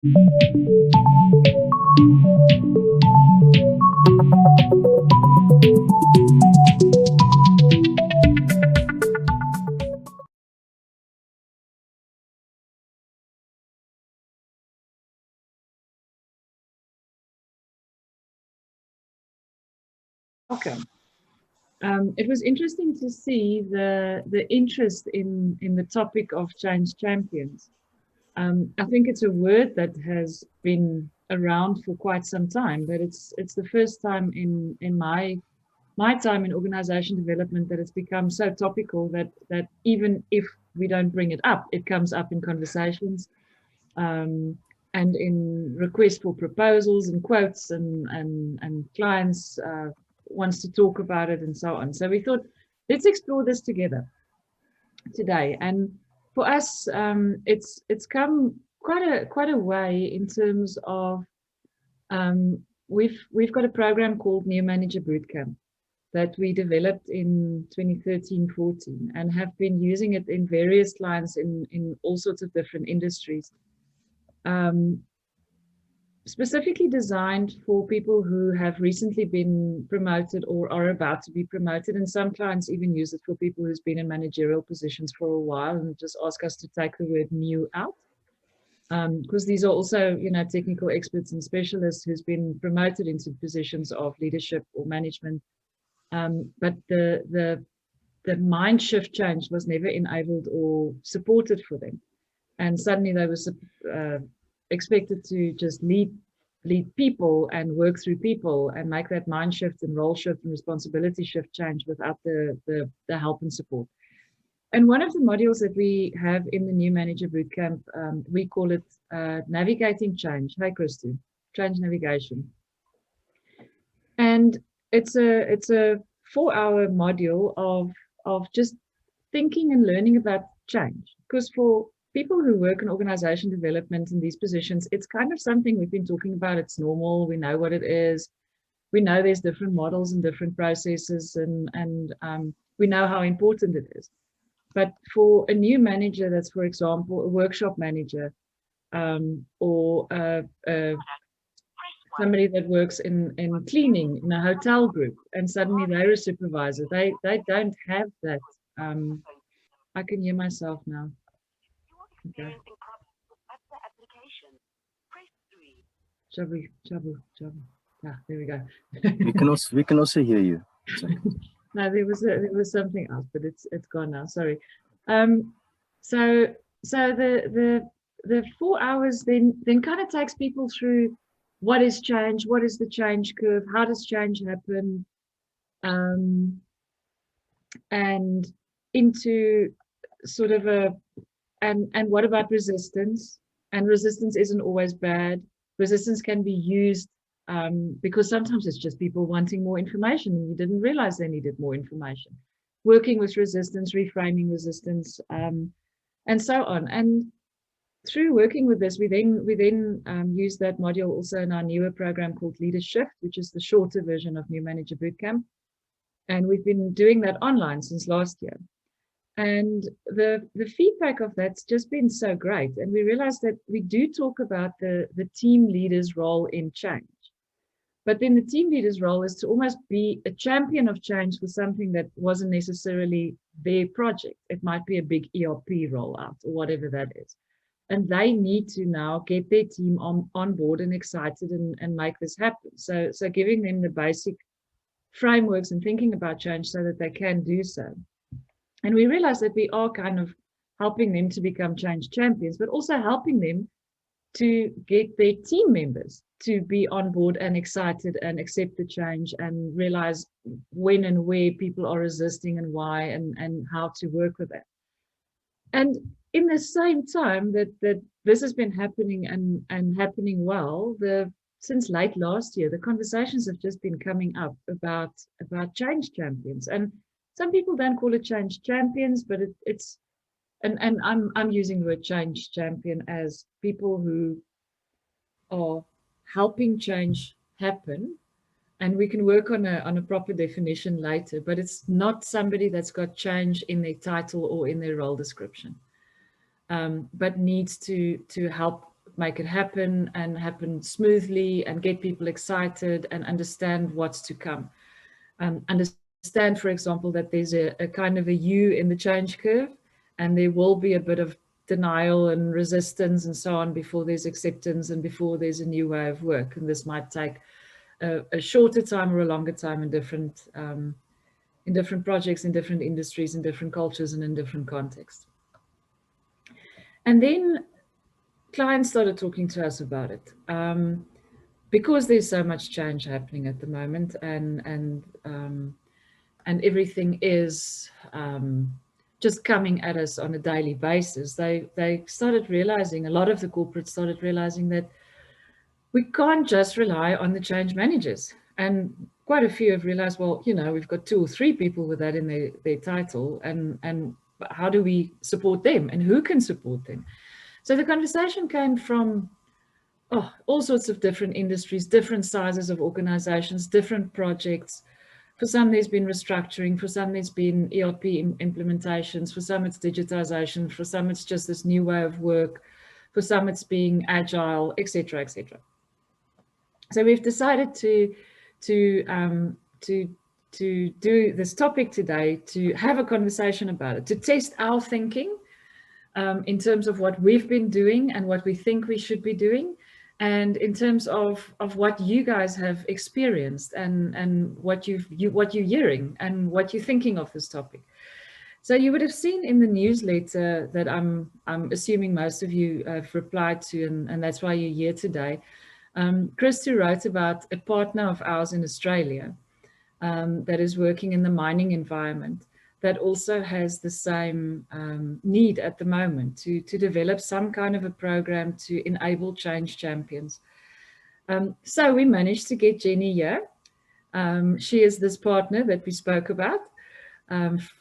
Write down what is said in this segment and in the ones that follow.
Welcome. It was interesting to see the interest in the topic of change champions. I think it's a word that has been around for quite some time, but it's the first time in my time in organization development that it's become so topical that even if we don't bring it up, it comes up in conversations, and in requests for proposals and quotes, and clients wants to talk about it and so on. So we thought, let's explore this together today. And for us, it's come quite a way in terms of we've got a program called New Manager Bootcamp that we developed in 2013-14 and have been using it in various clients in all sorts of different industries. Specifically designed for people who have recently been promoted or are about to be promoted, and some clients even use it for people who's been in managerial positions for a while and just ask us to take the word new out, because these are also, you know, technical experts and specialists who's been promoted into positions of leadership or management, but the mind shift change was never enabled or supported for them, and suddenly they were expected to just lead people and work through people and make that mind shift and role shift and responsibility shift change without the help and support. And one of the modules that we have in the New Manager Bootcamp, we call it Navigating Change. Hi, Christo. Change Navigation. And it's a 4-hour module of just thinking and learning about change. Because for people who work in organization development in these positions, it's kind of something we've been talking about. It's normal. We know what it is. We know there's different models and different processes, and we know how important it is. But for a new manager that's, for example, a workshop manager, or somebody that works in cleaning in a hotel group, and suddenly they're a supervisor, they don't have that. I can hear myself now. Okay. Chabu. Yeah, there we go. we can also hear you. No, there was something else, but it's gone now. Sorry. So the 4 hours then kind of takes people through what is change, what is the change curve, how does change happen, and into sort of and what about resistance? And resistance isn't always bad. Resistance can be used because sometimes it's just people wanting more information and you didn't realize they needed more information. Working with resistance, reframing resistance, and so on. And through working with this, we then use that module also in our newer program called Leadership, which is the shorter version of New Manager Bootcamp. And we've been doing that online since last year. And the feedback of that's just been so great. And we realized that we do talk about the team leader's role in change. But then the team leader's role is to almost be a champion of change for something that wasn't necessarily their project. It might be a big ERP rollout or whatever that is. And they need to now get their team on board and excited and make this happen. So giving them the basic frameworks and thinking about change so that they can do so. And we realize that we are kind of helping them to become change champions, but also helping them to get their team members to be on board and excited and accept the change and realize when and where people are resisting and why, and how to work with that. And in the same time that this has been happening and happening well, since late last year, the conversations have just been coming up about change champions. And some people don't call it change champions, but it's and I'm using the word change champion as people who are helping change happen. And we can work on a proper definition later, but it's not somebody that's got change in their title or in their role description, but needs to help make it happen and happen smoothly and get people excited and understand what's to come. Understand, for example, that there's a kind of a U in the change curve, and there will be a bit of denial and resistance and so on before there's acceptance and before there's a new way of work. And this might take a shorter time or a longer time in different projects, in different industries, in different cultures, and in different contexts. And then clients started talking to us about it because there's so much change happening at the moment, and everything is just coming at us on a daily basis. They started realizing, a lot of the corporates started realizing that we can't just rely on the change managers. And quite a few have realized, well, you know, we've got 2 or 3 people with that in their title, and how do we support them, and who can support them? So the conversation came from all sorts of different industries, different sizes of organizations, different projects. For some, there's been restructuring. For some, there's been ERP implementations. For some, it's digitization. For some, it's just this new way of work. For some, it's being agile, etc., etc. So we've decided to do this topic today, to have a conversation about it, to test our thinking in terms of what we've been doing and what we think we should be doing, and in terms of what you guys have experienced and what you're hearing and what you're thinking of this topic. So you would have seen in the newsletter that I'm assuming most of you have replied to, and that's why you're here today. Christo wrote about a partner of ours in Australia that is working in the mining environment, that also has the same need at the moment to develop some kind of a program to enable change champions. So we managed to get Jenny here. She is this partner that we spoke about.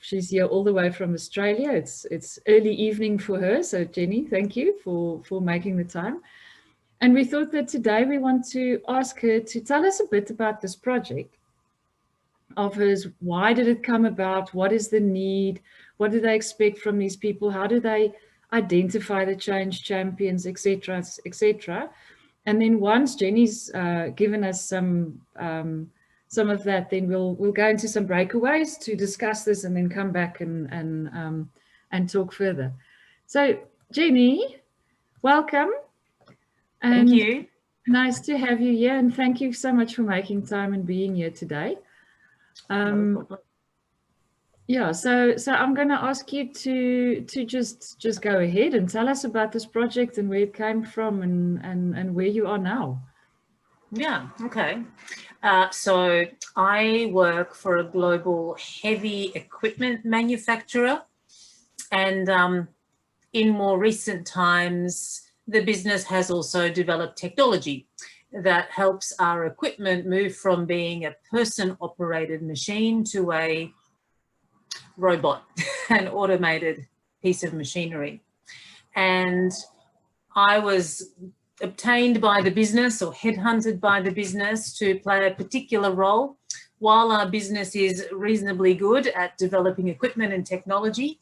She's here all the way from Australia. It's early evening for her. So Jenny, thank you for making the time. And we thought that today we want to ask her to tell us a bit about this project of hers. Why did it come about? What is the need? What do they expect from these people? How do they identify the change champions, etc., etc.? And then once Jenny's given us some of that, then we'll go into some breakaways to discuss this, and then come back and talk further. So Jenny, welcome. And thank you. Nice to have you here, and thank you so much for making time and being here today. Yeah, so I'm going to ask you to just go ahead and tell us about this project and where it came from and where you are now. Yeah, okay. So I work for a global heavy equipment manufacturer, and in more recent times, the business has also developed technology that helps our equipment move from being a person-operated machine to a robot, an automated piece of machinery. And I was obtained by the business, or headhunted by the business, to play a particular role. While our business is reasonably good at developing equipment and technology,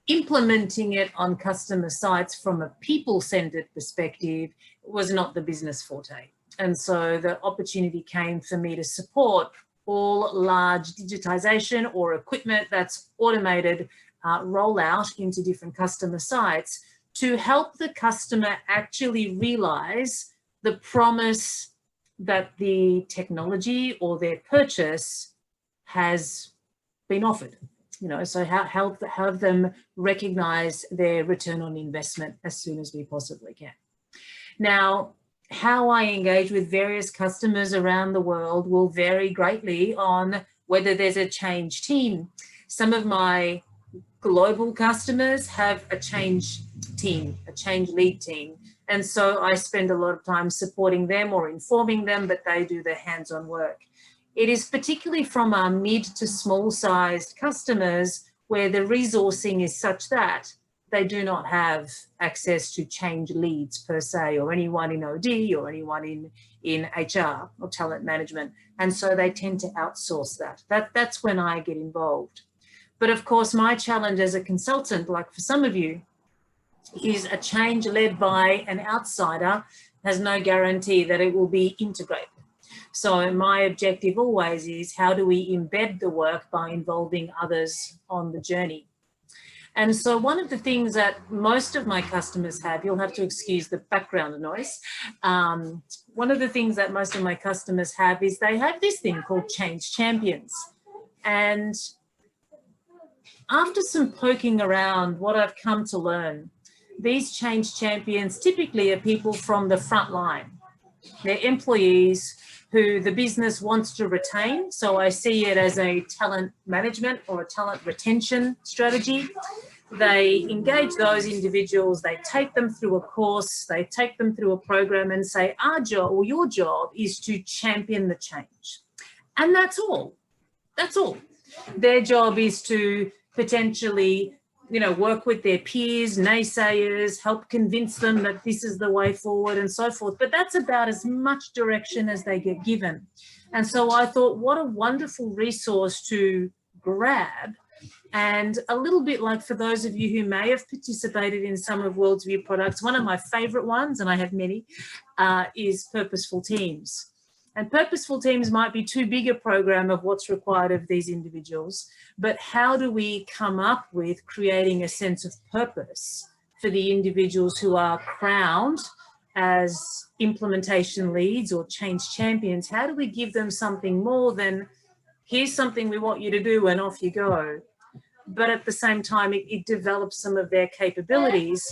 implementing it on customer sites from a people-centered perspective was not the business forte. And so the opportunity came for me to support all large digitization or equipment that's automated rollout into different customer sites to help the customer actually realize the promise that the technology or their purchase has been offered. You know, so have them recognize their return on investment as soon as we possibly can. Now, how I engage with various customers around the world will vary greatly on whether there's a change team. Some of my global customers have a change team, a change lead team. And so I spend a lot of time supporting them or informing them, but they do the hands-on work. It is particularly from our mid to small sized customers where the resourcing is such that they do not have access to change leads per se, or anyone in OD or anyone in HR or talent management. And so they tend to outsource that. That's when I get involved. But of course, my challenge as a consultant, like for some of you, is a change led by an outsider has no guarantee that it will be integrated. So my objective always is, how do we embed the work by involving others on the journey? And so one of the things that most of my customers have, you'll have to excuse the background noise. One of the things that most of my customers have is they have this thing called change champions. And after some poking around, what I've come to learn, these change champions typically are people from the front line. They're employees who the business wants to retain. So I see it as a talent management or a talent retention strategy. They engage those individuals, they take them through a course, they take them through a program and say, our job or your job is to champion the change. And that's all. That's all. Their job is to potentially, you know, work with their peers, naysayers, help convince them that this is the way forward and so forth. But that's about as much direction as they get given. And so I thought, what a wonderful resource to grab. And a little bit like, for those of you who may have participated in some of World's View products, one of my favorite ones, and I have many, is Purposeful Teams. And Purposeful Teams might be too big a program of what's required of these individuals, but how do we come up with creating a sense of purpose for the individuals who are crowned as implementation leads or change champions? How do we give them something more than, here's something we want you to do and off you go? But at the same time, it develops some of their capabilities.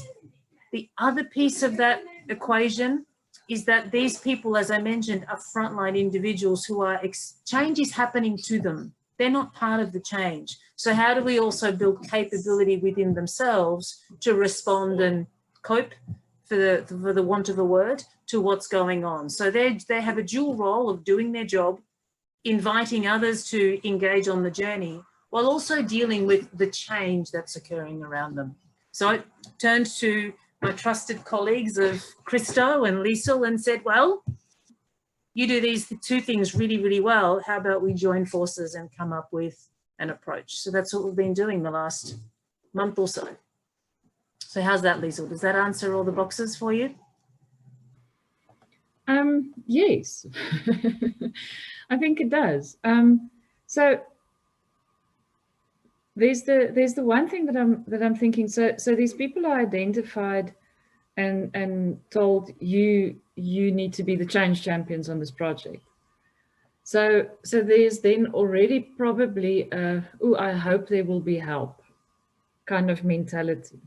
The other piece of that equation is that these people, as I mentioned, are frontline individuals who are, change is happening to them. They're not part of the change. So how do we also build capability within themselves to respond and cope, for the want of a word, to what's going on? So they have a dual role of doing their job, inviting others to engage on the journey, while also dealing with the change that's occurring around them. So I turned to my trusted colleagues of Christo and Liezel and said, well, you do these two things really, really well. How about we join forces and come up with an approach? So that's what we've been doing the last month or so. So how's that, Liezel? Does that answer all the boxes for you? Yes, I think it does. So there's the one thing that I'm thinking. So these people are identified and told you need to be the change champions on this project. So there's then already probably I hope there will be help kind of mentality.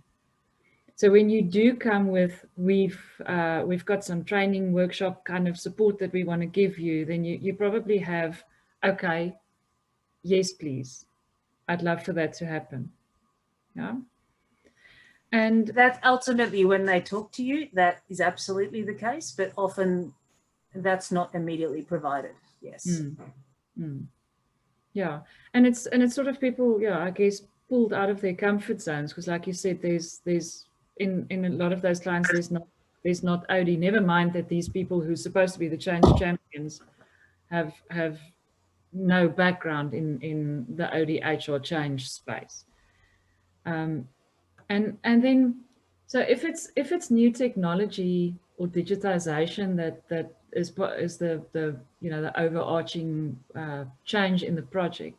So when you do come with, we've got some training workshop kind of support that we want to give you, then you probably have, okay, yes, please. I'd love for that to happen. Yeah. And that's ultimately when they talk to you, that is absolutely the case, but often that's not immediately provided. Yes. Yeah. And it's sort of people, yeah, I guess, pulled out of their comfort zones, because like you said, there's in a lot of those clients, there's not OD. Never mind that these people who are supposed to be the change champions have no background in the ODH or change space. And then, so if it's new technology or digitization that is the you know, the overarching change in the project,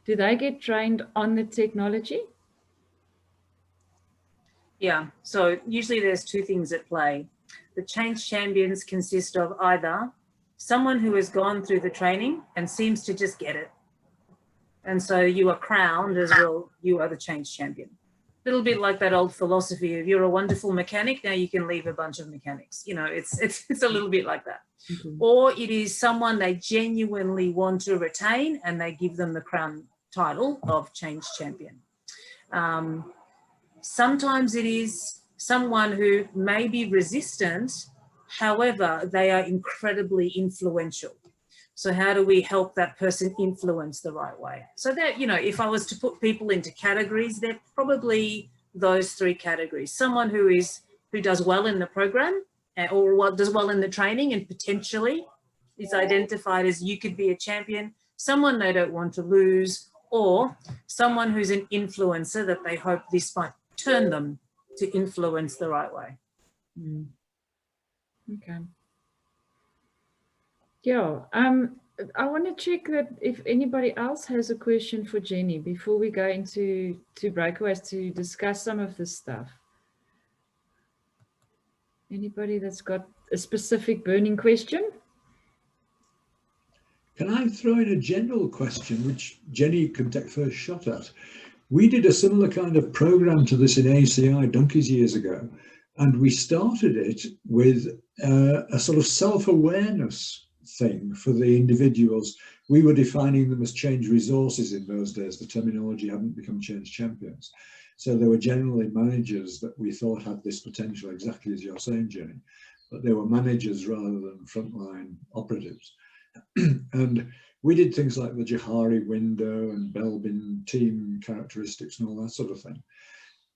do they get trained on the technology? Yeah, so usually there's two things at play. The change champions consist of either someone who has gone through the training and seems to just get it. And so you are crowned as, well, you are the change champion. A little bit like that old philosophy of, you're a wonderful mechanic, now you can leave a bunch of mechanics. You know, it's a little bit like that. Or it is someone they genuinely want to retain and they give them the crown title of change champion. Sometimes it is someone who may be resistant, however, they are incredibly influential. So how do we help that person influence the right way? So that, you know, if I was to put people into categories, they're probably those three categories. Someone who does well in the program or what does well in the training and potentially is identified as, you could be a champion, someone they don't want to lose, or someone who's an influencer that they hope this might turn them to influence the right way. Mm. Okay. Yeah. I want to check that if anybody else has a question for Jenny before we go into breakaways to discuss some of this stuff. Anybody that's got a specific burning question? Can I throw in a general question, which Jenny can take first shot at? We did a similar kind of program to this in ACI donkeys years ago, and we started it with a sort of self-awareness thing for the individuals. We were defining them as change resources in those days. The terminology hadn't become change champions. So they were generally managers that we thought had this potential, exactly as you're saying, Jenny, but they were managers rather than frontline operatives. And we did things like the Johari window and Belbin team characteristics and all that sort of thing,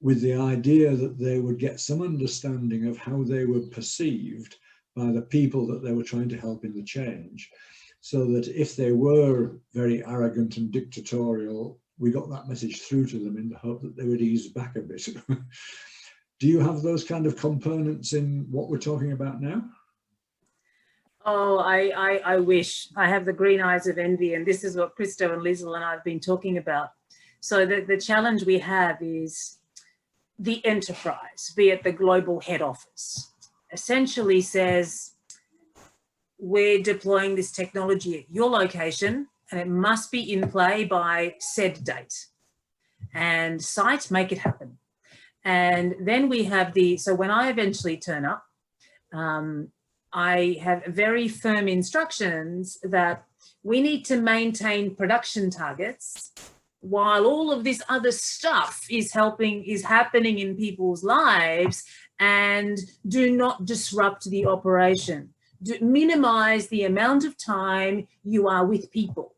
with the idea that they would get some understanding of how they were perceived by the people that they were trying to help in the change, so that if they were very arrogant and dictatorial, we got that message through to them in the hope that they would ease back a bit. Do you have those kind of components in what we're talking about now? Oh, I wish. I have the green eyes of envy, and this is what Christo and Liezel and I have been talking about. So the challenge we have is the enterprise, be it the global head office, essentially says, we're deploying this technology at your location and it must be in play by said date. And site, make it happen. And then we have so when I eventually turn up, I have very firm instructions that we need to maintain production targets while all of this other stuff is happening in people's lives, and do not disrupt the operation. Minimize the amount of time you are with people.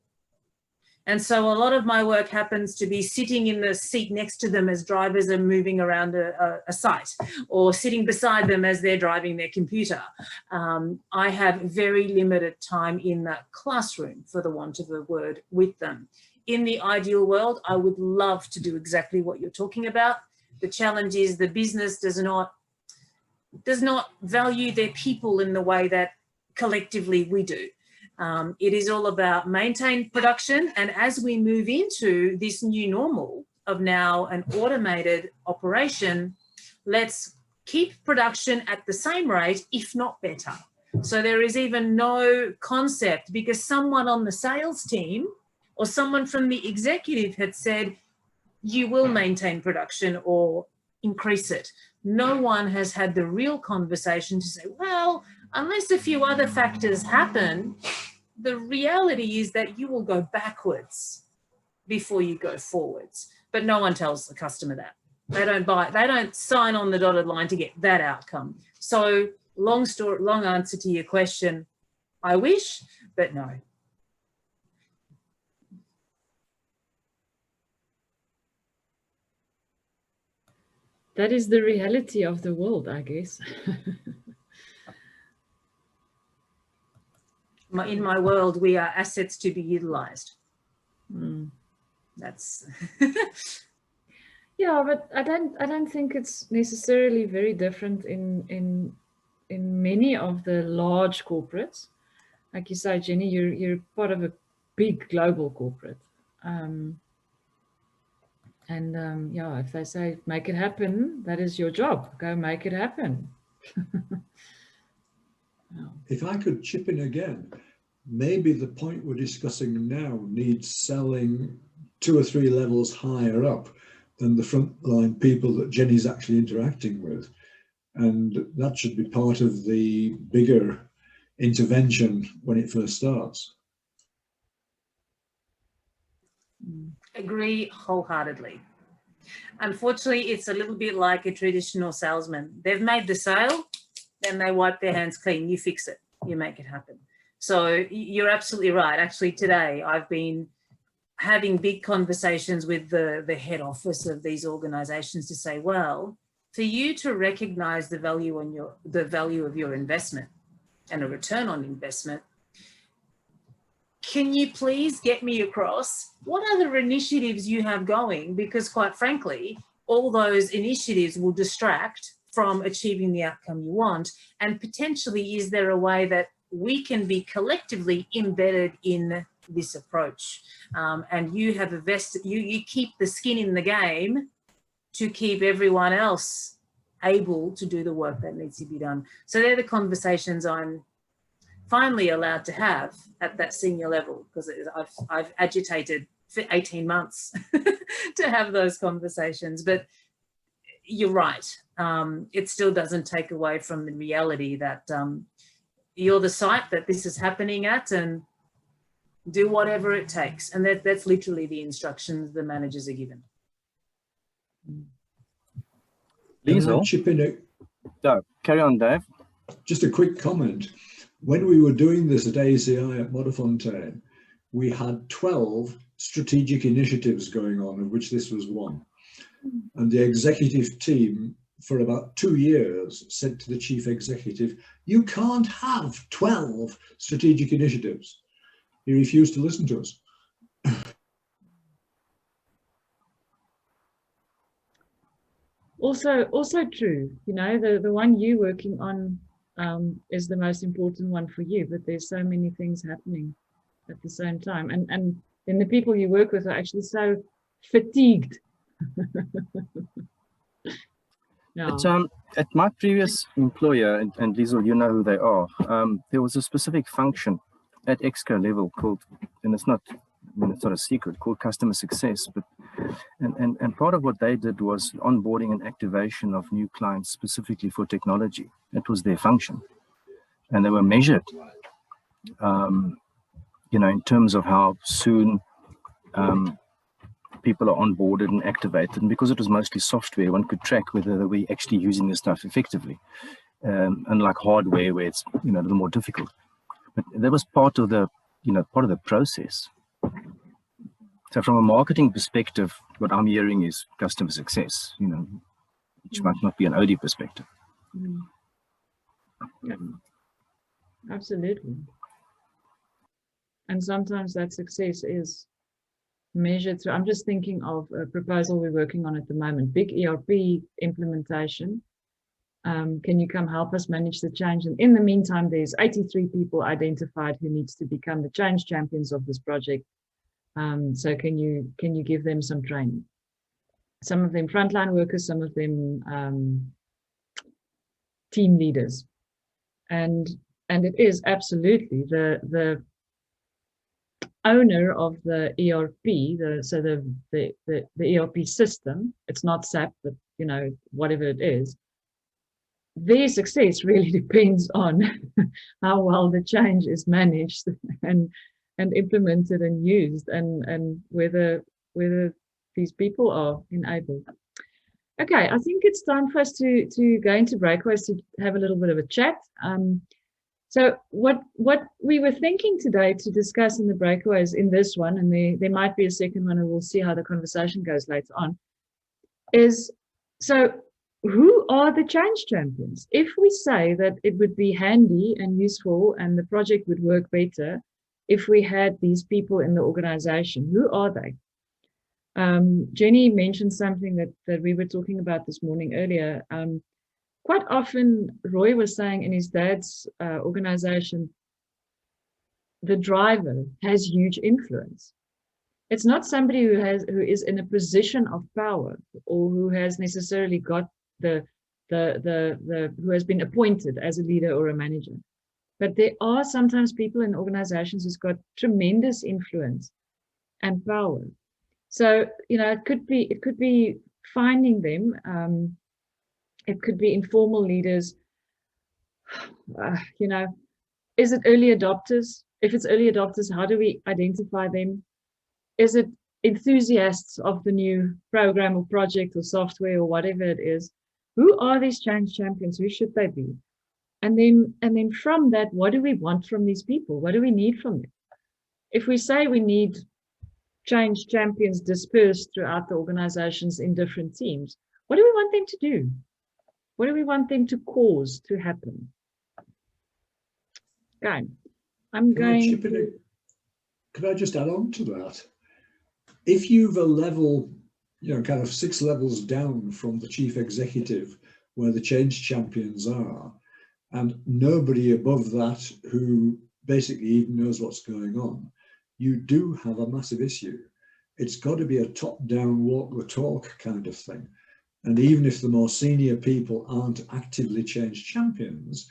And so a lot of my work happens to be sitting in the seat next to them as drivers are moving around a site, or sitting beside them as they're driving their computer. I have very limited time in that classroom, for the want of a word, with them. In the ideal world, I would love to do exactly what you're talking about. The challenge is the business does not value their people in the way that collectively we do. It is all about maintain production, and as we move into this new normal of now an automated operation, let's keep production at the same rate, if not better. So there is even no concept, because someone on the sales team or someone from the executive had said, you will maintain production or increase it. No one has had the real conversation to say, well, unless a few other factors happen, the reality is that you will go backwards before you go forwards. But no one tells the customer that. They don't sign on the dotted line to get that outcome. So long answer to your question, I wish, but no. That is the reality of the world, I guess. In my world, we are assets to be utilized. That's yeah, but I don't think it's necessarily very different in many of the large corporates. Like you say, Jenny, you're part of a big global corporate. Yeah, if they say, make it happen, that is your job. Go make it happen. If I could chip in again, maybe the point we're discussing now needs selling 2 or 3 levels higher up than the frontline people that Jenny's actually interacting with. And that should be part of the bigger intervention when it first starts. Agree wholeheartedly. Unfortunately, it's a little bit like a traditional salesman. They've made the sale, then they wipe their hands clean. You fix it, you make it happen. So you're absolutely right. Actually, today I've been having big conversations with the head office of these organizations to say, well, for you to recognize the value of your investment and a return on investment, can you please get me across what other initiatives you have going? Because quite frankly, all those initiatives will distract from achieving the outcome you want. And potentially, is there a way that we can be collectively embedded in this approach? And you have a you keep the skin in the game to keep everyone else able to do the work that needs to be done. So they're the conversations I'm finally allowed to have at that senior level, because I've agitated for 18 months to have those conversations. But you're right. It still doesn't take away from the reality that you're the site that this is happening at, and do whatever it takes. And that's literally the instructions the managers are given. Liezel? Chip in Carry on, Dave. just a quick comment. When we were doing this at ACI at Modderfontein, we had 12 strategic initiatives going on, of which this was one. And the executive team, for about 2 years, said to the chief executive, "You can't have 12 strategic initiatives." He refused to listen to us. Also true, you know, the one you're working on is the most important one for you, but there's so many things happening at the same time. And then the people you work with are actually so fatigued. Yeah. At my previous employer, and Liezel, you know who they are, there was a specific function at Exco level called, and it's not a secret, called customer success. But and part of what they did was onboarding and activation of new clients specifically for technology. That was their function, and they were measured, in terms of how soon people are onboarded and activated. And because it was mostly software, one could track whether they were actually using the stuff effectively, unlike hardware where it's a little more difficult. But that was part of the process. So from a marketing perspective, what I'm hearing is customer success, which might not be an OD perspective. Yeah. Absolutely. And sometimes that success is measured through, I'm just thinking of a proposal we're working on at the moment, big ERP implementation. Can you come help us manage the change? And in the meantime, there's 83 people identified who needs to become the change champions of this project. So can you give them some training? Some of them frontline workers, some of them team leaders. And it is absolutely the owner of the ERP, the ERP system. It's not SAP, but whatever it is. Their success really depends on how well the change is managed and implemented and used, and whether these people are enabled. Okay, I think it's time for us to go into breakaways to have a little bit of a chat. So what we were thinking today to discuss in the breakaways in this one, and there might be a second one, and we'll see how the conversation goes later on, is so who are the change champions? If we say that it would be handy and useful and the project would work better if we had these people in the organization, who are they? Jenny mentioned something that we were talking about this morning earlier. Quite often, Roy was saying in his dad's organization, the driver has huge influence. It's not somebody who is in a position of power or who has necessarily got who has been appointed as a leader or a manager. But there are sometimes people in organizations who's got tremendous influence and power. So, it could be finding them. It could be informal leaders. Is it early adopters? If it's early adopters, how do we identify them? Is it enthusiasts of the new program or project or software or whatever it is? Who are these change champions? Who should they be? And then from that, what do we want from these people? What do we need from them? If we say we need change champions dispersed throughout the organizations in different teams, what do we want them to do? What do we want them to cause to happen? Okay, Could I just add on to that? If you've a level kind of 6 levels down from the chief executive, where the change champions are, and nobody above that who basically even knows what's going on, you do have a massive issue. It's got to be a top-down, walk the talk kind of thing. And even if the more senior people aren't actively change champions,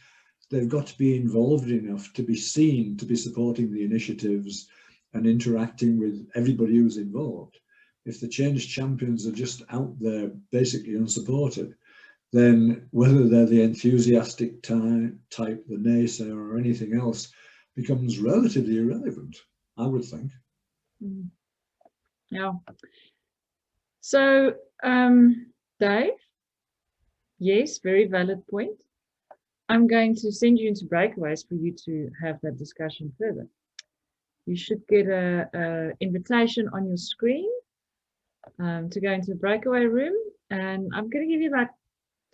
they've got to be involved enough to be seen to be supporting the initiatives and interacting with everybody who's involved. If the change champions are just out there basically unsupported, then whether they're the enthusiastic type, the naysayer, or anything else becomes relatively irrelevant, I would think. Yeah. So, Dave, yes, very valid point. I'm going to send you into breakaways for you to have that discussion further. You should get a invitation on your screen to go into a breakaway room, and I'm going to give you about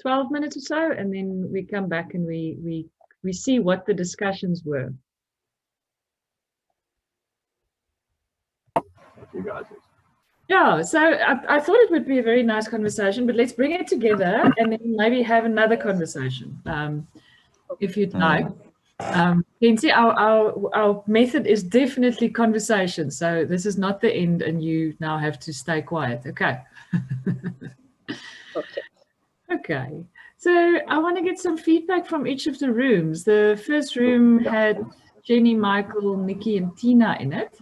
12 minutes or so, and then we come back and we see what the discussions were. You guys. Yeah, so I thought it would be a very nice conversation, but let's bring it together and then maybe have another conversation, if you'd like. Lindsay, our method is definitely conversation, so this is not the end, and you now have to stay quiet. Okay. Okay. Okay. So I want to get some feedback from each of the rooms. The first room had Jenny, Michael, Nikki, and Tina in it.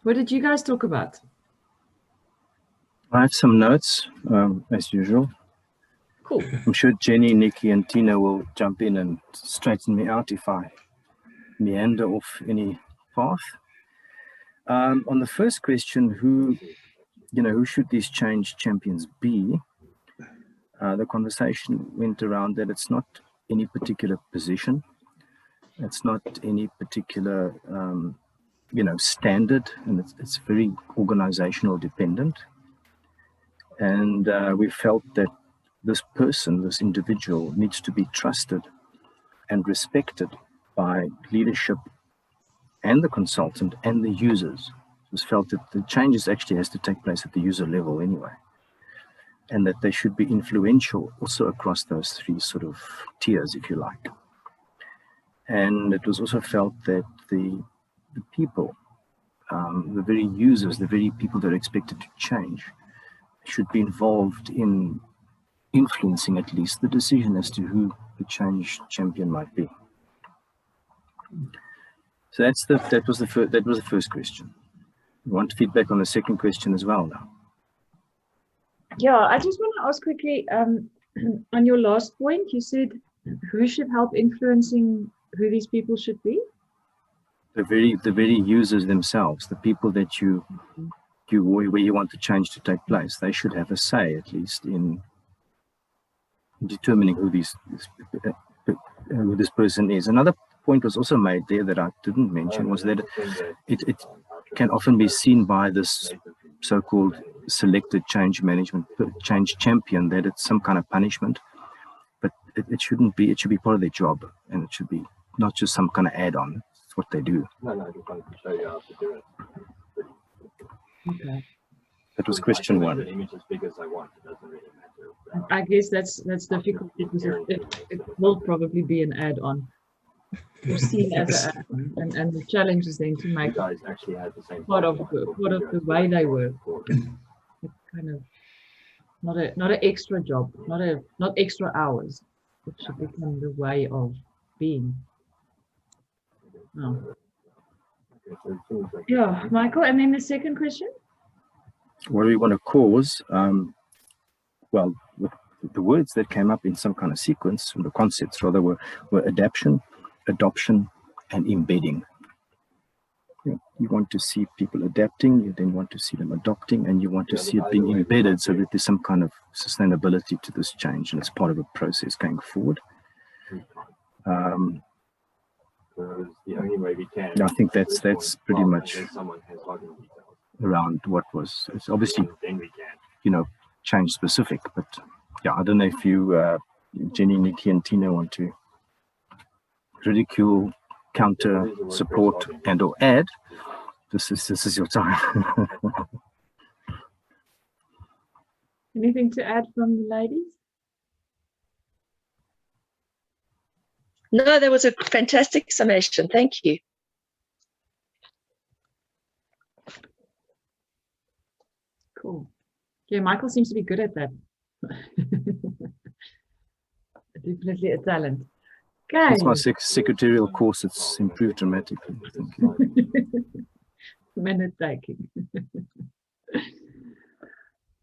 What did you guys talk about? I have some notes, as usual. Cool. I'm sure Jenny, Nikki, and Tina will jump in and straighten me out if I meander off any path. On the first question, who should these change champions be? The conversation went around that it's not any particular position. It's not any particular, standard, and it's very organizational dependent. And we felt that this person, this individual, needs to be trusted and respected by leadership and the consultant and the users. It was felt that the changes actually has to take place at the user level anyway, and that they should be influential also across those 3 sort of tiers, if you like. And it was also felt that the people, the very users, the very people that are expected to change, should be involved in influencing at least the decision as to who the change champion might be. So that was the first question. You want feedback on the second question as well now? Yeah, I just want to ask quickly, on your last point, you said who should help influencing who these people should be? The very users themselves, the people that where you want the change to take place, they should have a say at least in determining who this person is. Another point was also made there that I didn't mention, was that it can often be seen by this so-called selected change champion that it's some kind of punishment, but it shouldn't be. It should be part of their job, and it should be not just some kind of add-on. It's what they do. Okay. That was question 1. I guess that's difficult because it will probably be an add-on. Or seen as an add-on, and the challenge is then to make it part of the way they work. It's kind of not an extra job, not extra hours. It should become the way of being. Oh. Yeah, Michael, and then the second question? What do we want to cause? Well, the words that came up in some kind of sequence, the concepts rather, were adaptation, adoption, and embedding. You want to see people adapting, you then want to see them adopting, and you want to see it being embedded so that there's some kind of sustainability to this change, and it's part of a process going forward. The only way we can. I think that's pretty much around what was. It's obviously, change specific, but yeah, I don't know if you, Jenny, Nikki, and Tina want to ridicule, counter, support, and/or add. This is your time. Anything to add from the ladies? No, that was a fantastic summation. Thank you. Cool. Yeah, Michael seems to be good at that. Definitely a talent. Okay. Since my secretarial course, it's improved dramatically. Thank you. Minute taking.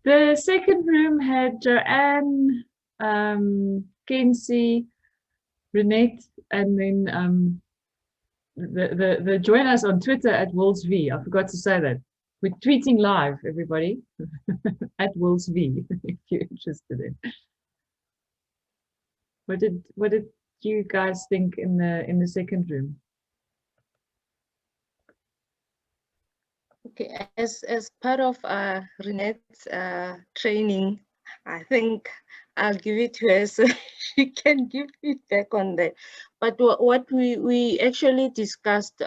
The second room had Joanne, Kenzie, Rinet, and then the join us on Twitter at WillsV. I forgot to say that. We're tweeting live, everybody, at WillsV, if you're interested in. What did you guys think in the second room? Okay, as part of Rinet's training, I think I'll give it to her so she can give feedback on that. But what we actually discussed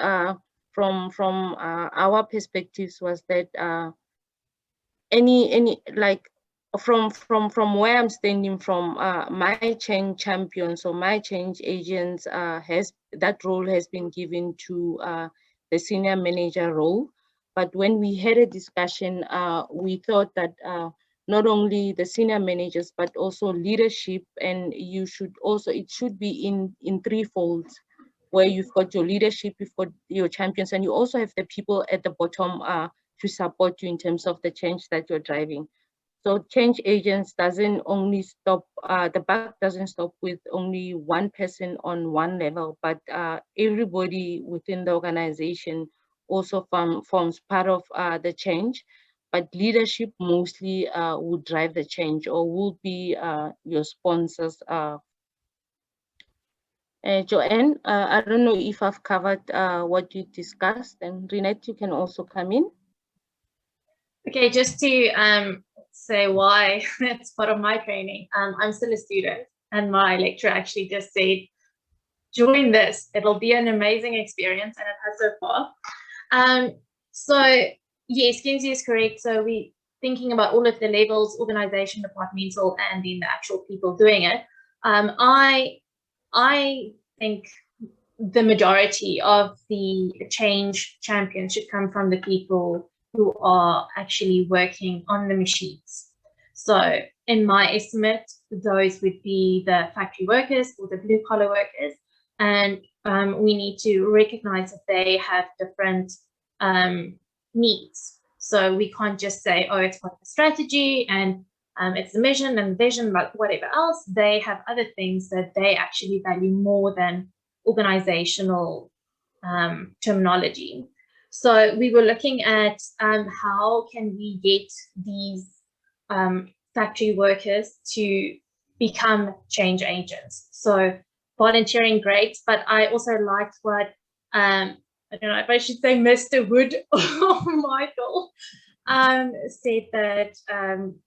from our perspectives was that any like from where I'm standing from, my change champions or my change agents that role has been given to the senior manager role. But when we had a discussion, we thought that not only the senior managers, but also leadership, and it should be in three folds, where you've got your leadership, you've got your champions, and you also have the people at the bottom to support you in terms of the change that you're driving. So change agents doesn't only stop, the buck doesn't stop with only one person on one level, but everybody within the organization also forms part of the change. But leadership mostly would drive the change or will be your sponsors. Joanne, I don't know if I've covered what you discussed, and Rinet, you can also come in. Okay, just to say why it's part of my training. I'm still a student, and my lecturer actually just said, join this, it'll be an amazing experience, and it has so far. So yes, Kenzie is correct. So we thinking about all of the levels, organization, departmental, and then the actual people doing it. I think the majority of the change champions should come from the people who are actually working on the machines. So in my estimate, those would be the factory workers or the blue collar workers. And we need to recognize that they have different needs. So we can't just say, oh, it's part of the strategy and it's the mission and vision, but whatever else. They have other things that they actually value more than organizational terminology. So we were looking at how can we get these factory workers to become change agents. So volunteering, great, but I also liked what, I don't know if I should say Mr. Wood or Michael, said that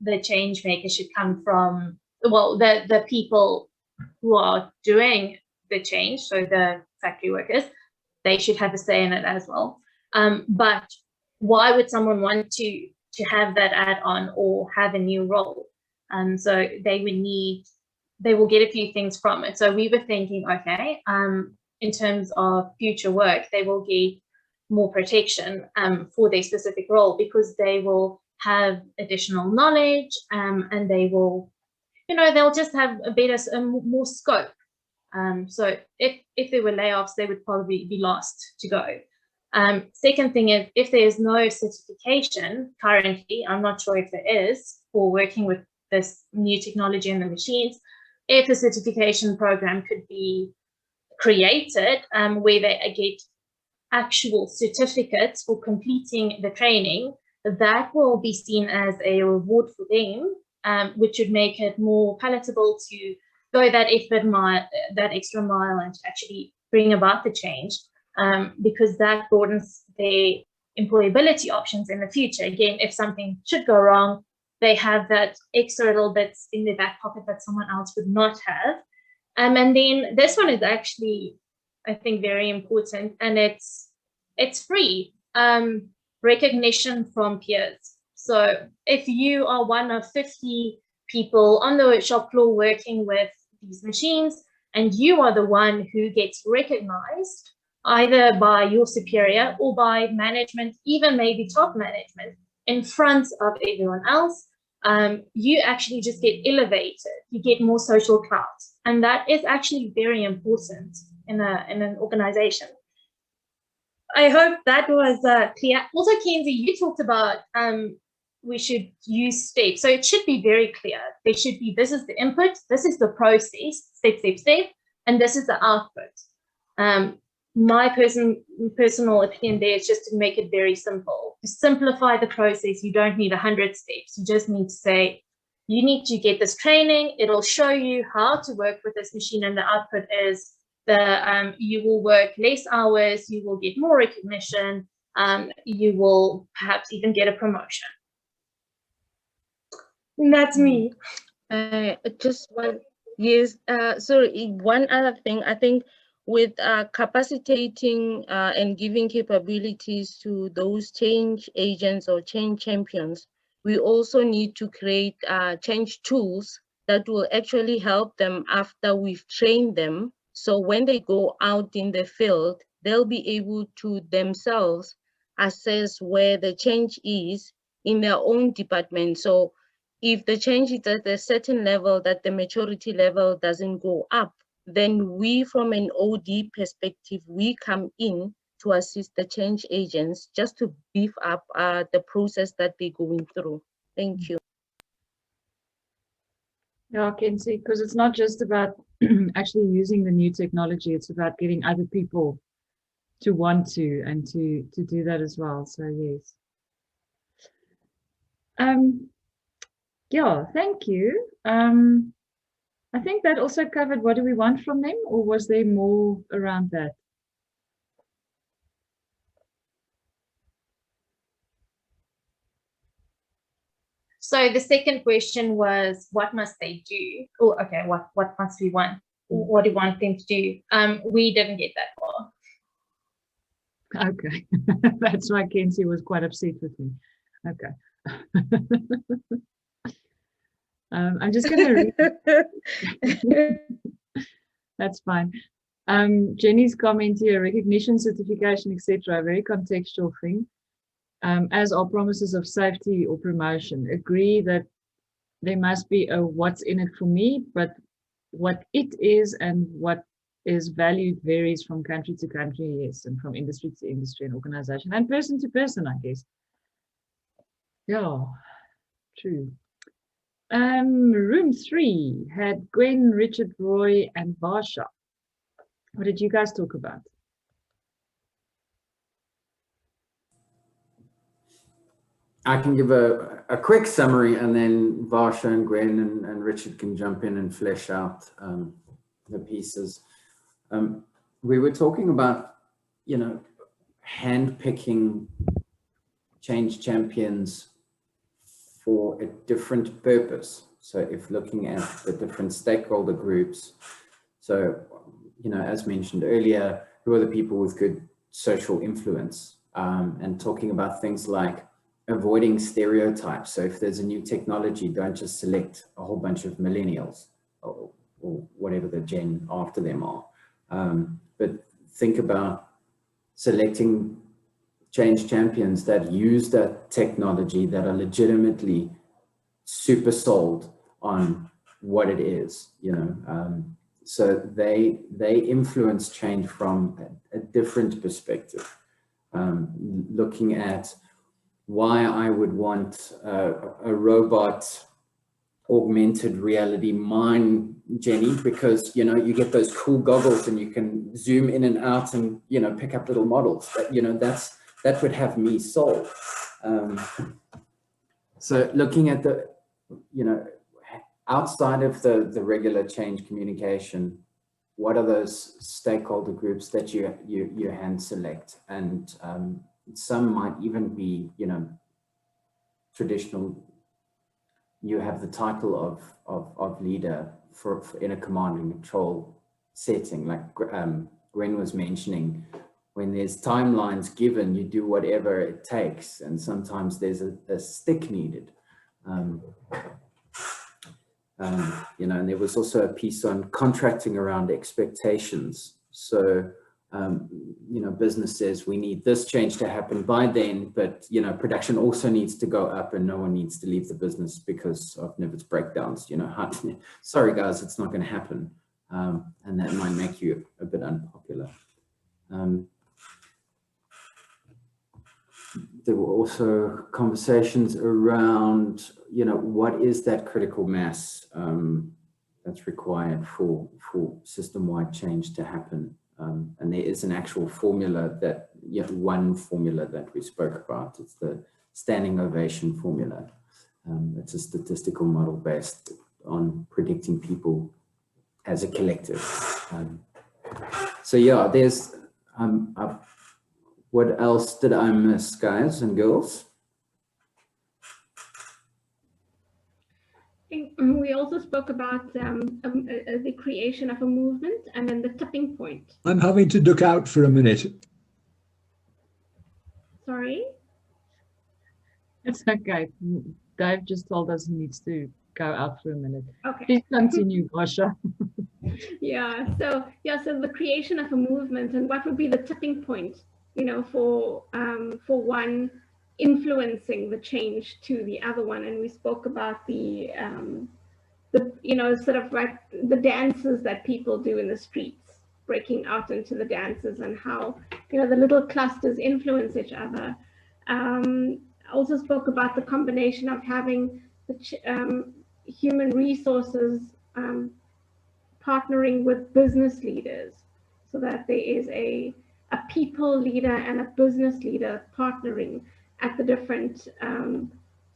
the change makers should come from, well, the people who are doing the change, so the factory workers, they should have a say in it as well. But why would someone want to have that add-on or have a new role? So they will get a few things from it. So we were thinking, okay, in terms of future work, they will get more protection for their specific role because they will have additional knowledge and they will, they'll just have a better, more scope. So if there were layoffs, they would probably be lost to go. Second thing is, if there is no certification currently, I'm not sure if there is, for working with this new technology and the machines, if a certification program could be created where they get actual certificates for completing the training, that will be seen as a reward for them, which would make it more palatable to go that extra mile and to actually bring about the change, because that broadens their employability options in the future. Again, if something should go wrong, they have that extra little bits in their back pocket that someone else would not have. And then this one is actually, I think, very important, and it's free. Recognition from peers. So if you are one of 50 people on the shop floor working with these machines, and you are the one who gets recognized either by your superior or by management, even maybe top management, in front of everyone else, you actually just get elevated. You get more social clout. And that is actually very important in an organization. I hope that was clear. Also, Kenzie, you talked about we should use steps. So it should be very clear. There should be, this is the input, this is the process, step, step, step, and this is the output. My personal opinion there is just to make it very simple. To simplify the process, you don't need 100 steps. You just need to say, you need to get this training. It'll show you how to work with this machine, and the output is you will work less hours, you will get more recognition, you will perhaps even get a promotion. And that's me. Just one, yes, sorry, one other thing, I think with capacitating and giving capabilities to those change agents or change champions, we also need to create change tools that will actually help them after we've trained them. So when they go out in the field, they'll be able to themselves assess where the change is in their own department. So if the change is at a certain level that the maturity level doesn't go up, then we, from an OD perspective, we come in to assist the change agents just to beef up the process that they're going through. Thank you. Yeah, I can see, because it's not just about actually using the new technology, it's about getting other people to want to and to do that as well. So yes. Yeah, thank you. I think that also covered what do we want from them, or was there more around that? So the second question was, what must they do? Oh, okay, what must we want? What do you want them to do? We didn't get that far. Okay, that's why Kenzie was quite upset with me. Okay. I'm just going to read. That's fine. Jenny's comment here, recognition, certification, etc., a very contextual thing. As are promises of safety or promotion. Agree that there must be a what's in it for me, but what it is and what is valued varies from country to country, yes, and from industry to industry and organization and person to person, I guess. Yeah, true. Room 3 had Gwen, Richard, Roy, and Varsha. What did you guys talk about? I can give a quick summary, and then Varsha and Gwen and Richard can jump in and flesh out the pieces. We were talking about, handpicking change champions for a different purpose. So if looking at the different stakeholder groups, so, as mentioned earlier, who are the people with good social influence, and talking about things like avoiding stereotypes. So if there's a new technology, don't just select a whole bunch of millennials or whatever the gen after them are. But think about selecting change champions that use that technology, that are legitimately super sold on what it is, so they influence change from a different perspective, looking at why I would want a robot augmented reality mine, Jenny, because, you get those cool goggles and you can zoom in and out and, pick up little models. That would have me sold. So looking at the, outside of the regular change communication, what are those stakeholder groups that you hand select? And some might even be, traditional. You have the title of leader for in a command and control setting, like Gwen was mentioning. when there's timelines given, you do whatever it takes, and sometimes there's a stick needed. You know, and there was also a piece on contracting around expectations. So, you know, business says we need this change to happen by then, but, you know, production also needs to go up and no one needs to leave the business because of nervous breakdowns. You know, sorry guys, it's not going to happen. And that might make you a bit unpopular. There were also conversations around, you know, what is that critical mass that's required for system-wide change to happen. And there is an actual formula that, you know, one formula that we spoke about. It's the standing ovation formula. It's a statistical model based on predicting people as a collective. So yeah, there's, what else did I miss, guys and girls? We also spoke about the creation of a movement and then the tipping point. I'm having to duck out for a minute. Sorry? It's okay. Dave just told us he needs to go out for a minute. Okay. Please continue, Varsha. Yeah, so the creation of a movement, and what would be the tipping point, you know, for one influencing the change to the other one. And we spoke about the you know, sort of like the dances that people do in the streets, breaking out into the dances, and how, you know, the little clusters influence each other. Also spoke about the combination of having the human resources partnering with business leaders, so that there is a people leader and a business leader partnering at the different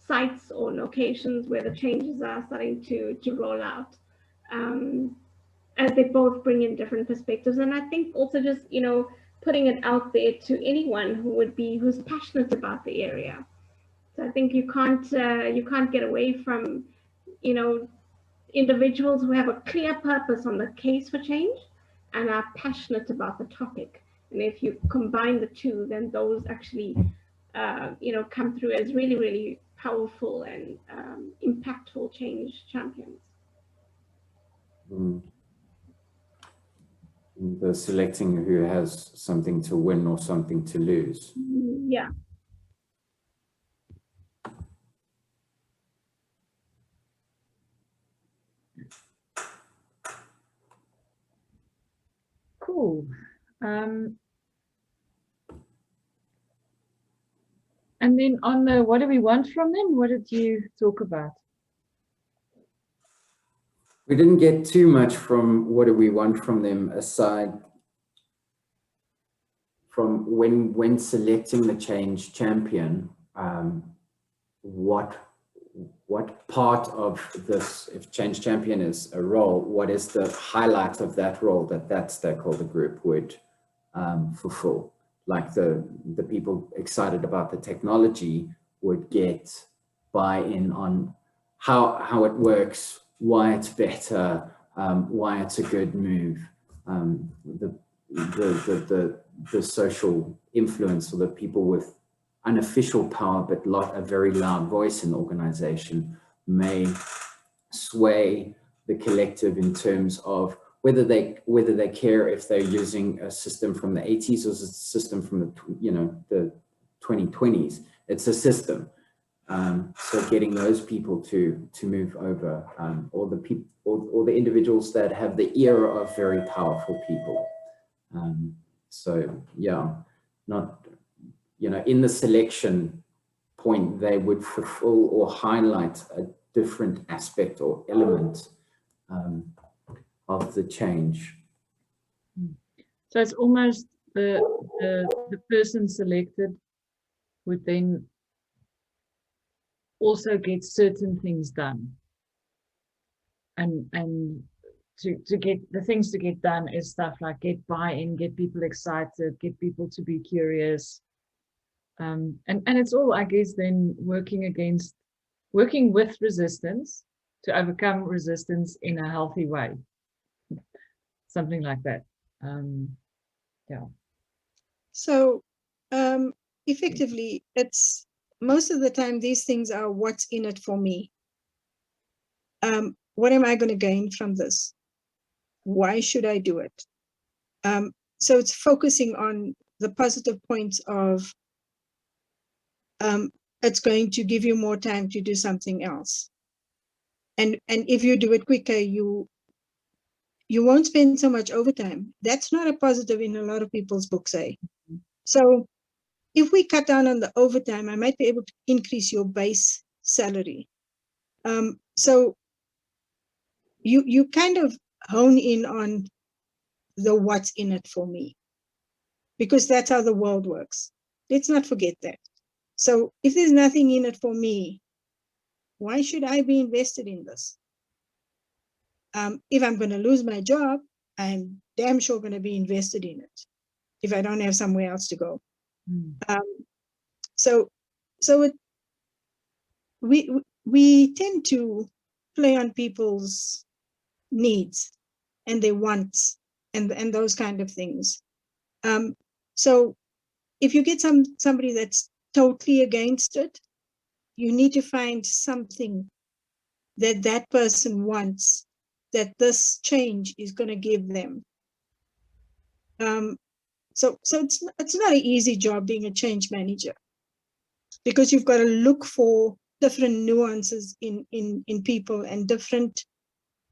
sites or locations where the changes are starting to roll out, as they both bring in different perspectives. And I think also just, you know, putting it out there to anyone who's passionate about the area. So I think you can't get away from, you know, individuals who have a clear purpose on the case for change and are passionate about the topic. And if you combine the two, then those actually, you know, come through as really, really powerful and impactful change champions. The selecting who has something to win or something to lose. Yeah. Cool. And then on the what do we want from them? What did you talk about? We didn't get too much from what do we want from them, aside from when selecting the change champion, what part of this, if change champion is a role, what is the highlight of that role that stakeholder group would fulfill? Like the people excited about the technology would get buy-in on how it works, why it's better, why it's a good move, the social influence, or the people with unofficial power but a very loud voice in the organization may sway the collective in terms of whether they care if they're using a system from the 80s or a system from the 2020s. It's a system. So getting those people to move over, or the individuals that have the ear of very powerful people. So yeah, not, you know, in the selection point, they would fulfill or highlight a different aspect or element of the change. So it's almost the person selected would then also get certain things done, and to get the things to get done is stuff like get buy-in, get people excited, get people to be curious, and it's all, I guess, then working with resistance to overcome resistance in a healthy way, something like that. Yeah. So effectively, it's most of the time these things are what's in it for me. What am I going to gain from this? Why should I do it? So it's focusing on the positive points of it's going to give you more time to do something else. And if you do it quicker, you won't spend so much overtime. That's not a positive in a lot of people's books, eh? So if we cut down on the overtime, I might be able to increase your base salary. So you kind of hone in on the what's in it for me, because that's how the world works. Let's not forget that. So if there's nothing in it for me, why should I be invested in this? If I'm going to lose my job, I'm damn sure going to be invested in it if I don't have somewhere else to go. So we tend to play on people's needs and their wants and those kind of things. So if you get somebody that's totally against it, you need to find something that person wants, that this change is going to give them. So it's not an easy job being a change manager, because you've got to look for different nuances in people and different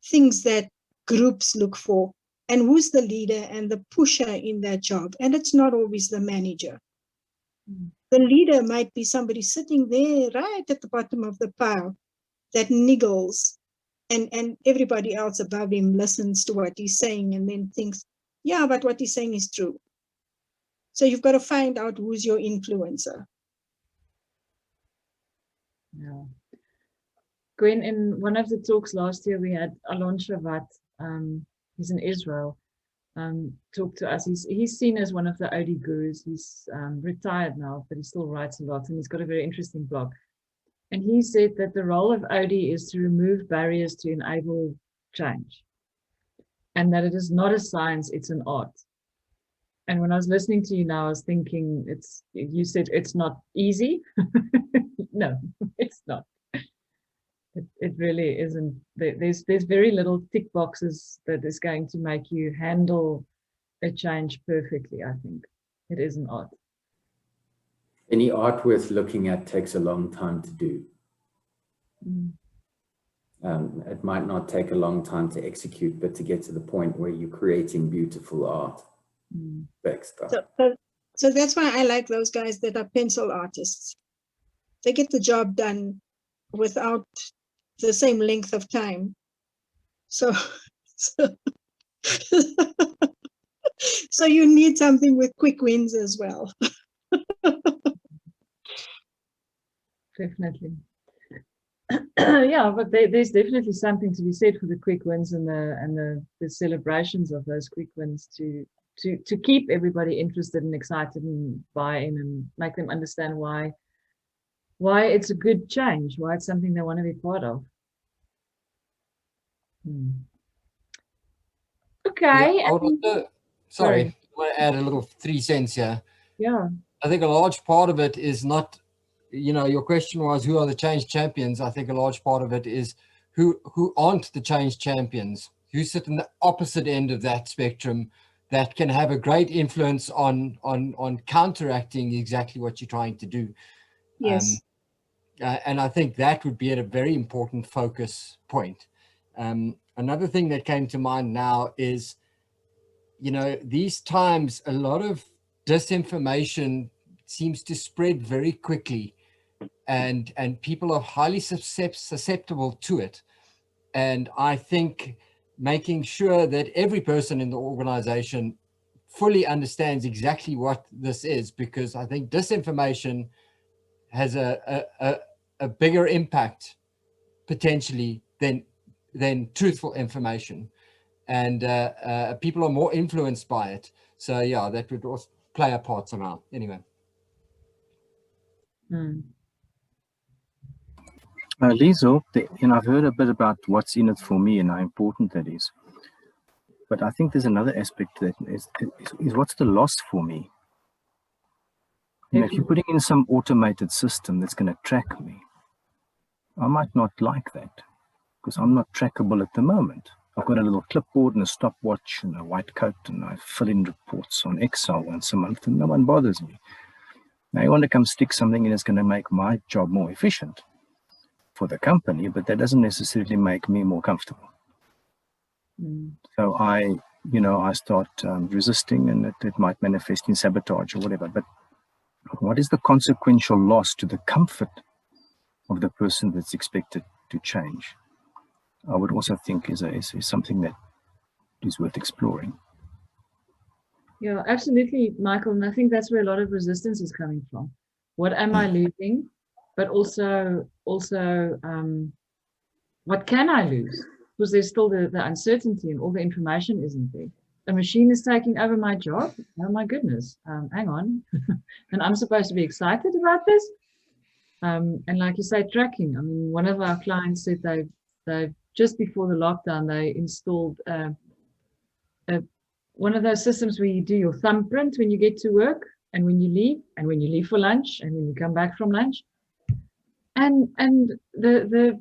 things that groups look for, and who's the leader and the pusher in that job. And it's not always the manager. The leader might be somebody sitting there right at the bottom of the pile that niggles, and everybody else above him listens to what he's saying and then thinks, yeah, but what he's saying is true. So you've got to find out who's your influencer. Yeah. Gwen, in one of the talks last year, we had Alon Shavat, he's in Israel, talk to us. He's seen as one of the OD gurus. He's retired now, but he still writes a lot, and he's got a very interesting blog. And he said that the role of OD is to remove barriers to enable change, and that it is not a science, it's an art. And when I was listening to you now, I was thinking, you said it's not easy. No, it's not. It really isn't. There's very little tick boxes that is going to make you handle a change perfectly, I think. It is an art. Any art worth looking at takes a long time to do. It might not take a long time to execute, but to get to the point where you're creating beautiful art. So that's why I like those guys that are pencil artists. They get the job done without the same length of time. So you need something with quick wins as well. Definitely. Yeah, but there's definitely something to be said for the quick wins and the celebrations of those quick wins to keep everybody interested and excited and buy in and make them understand why it's a good change, why it's something they want to be part of. Okay. Yeah, sorry, I want to add a little 3 cents here. Yeah. I think a large part of it is not, your question was, who are the change champions? I think a large part of it is who aren't the change champions, who sit in the opposite end of that spectrum, that can have a great influence on counteracting exactly what you're trying to do. Yes. And I think that would be a very important focus point. Another thing that came to mind now is, these times, a lot of disinformation seems to spread very quickly, and people are highly susceptible to it. And I think making sure that every person in the organization fully understands exactly what this is, because I think disinformation has a bigger impact potentially than truthful information, and people are more influenced by it. So yeah, that would also play a part somehow. Anyway. Liezel, I've heard a bit about what's in it for me and how important that is. But I think there's another aspect to that is what's the loss for me? You know, if you're putting in some automated system that's going to track me, I might not like that because I'm not trackable at the moment. I've got a little clipboard and a stopwatch and a white coat, and I fill in reports on Excel once a month, and no one bothers me. Now you want to come stick something in that's going to make my job more efficient for the company, but that doesn't necessarily make me more comfortable. So I start resisting, and it might manifest in sabotage or whatever. But what is the consequential loss to the comfort of the person that's expected to change? I would also think is something that is worth exploring. Yeah, absolutely, Michael. And I think that's where a lot of resistance is coming from. What am I losing? But also, what can I lose? Because there's still the uncertainty and all the information isn't there. A machine is taking over my job. Oh my goodness, hang on. And I'm supposed to be excited about this? And like you say, tracking. I mean, one of our clients said they've just before the lockdown, they installed one of those systems where you do your thumbprint when you get to work and when you leave for lunch and when you come back from lunch. And the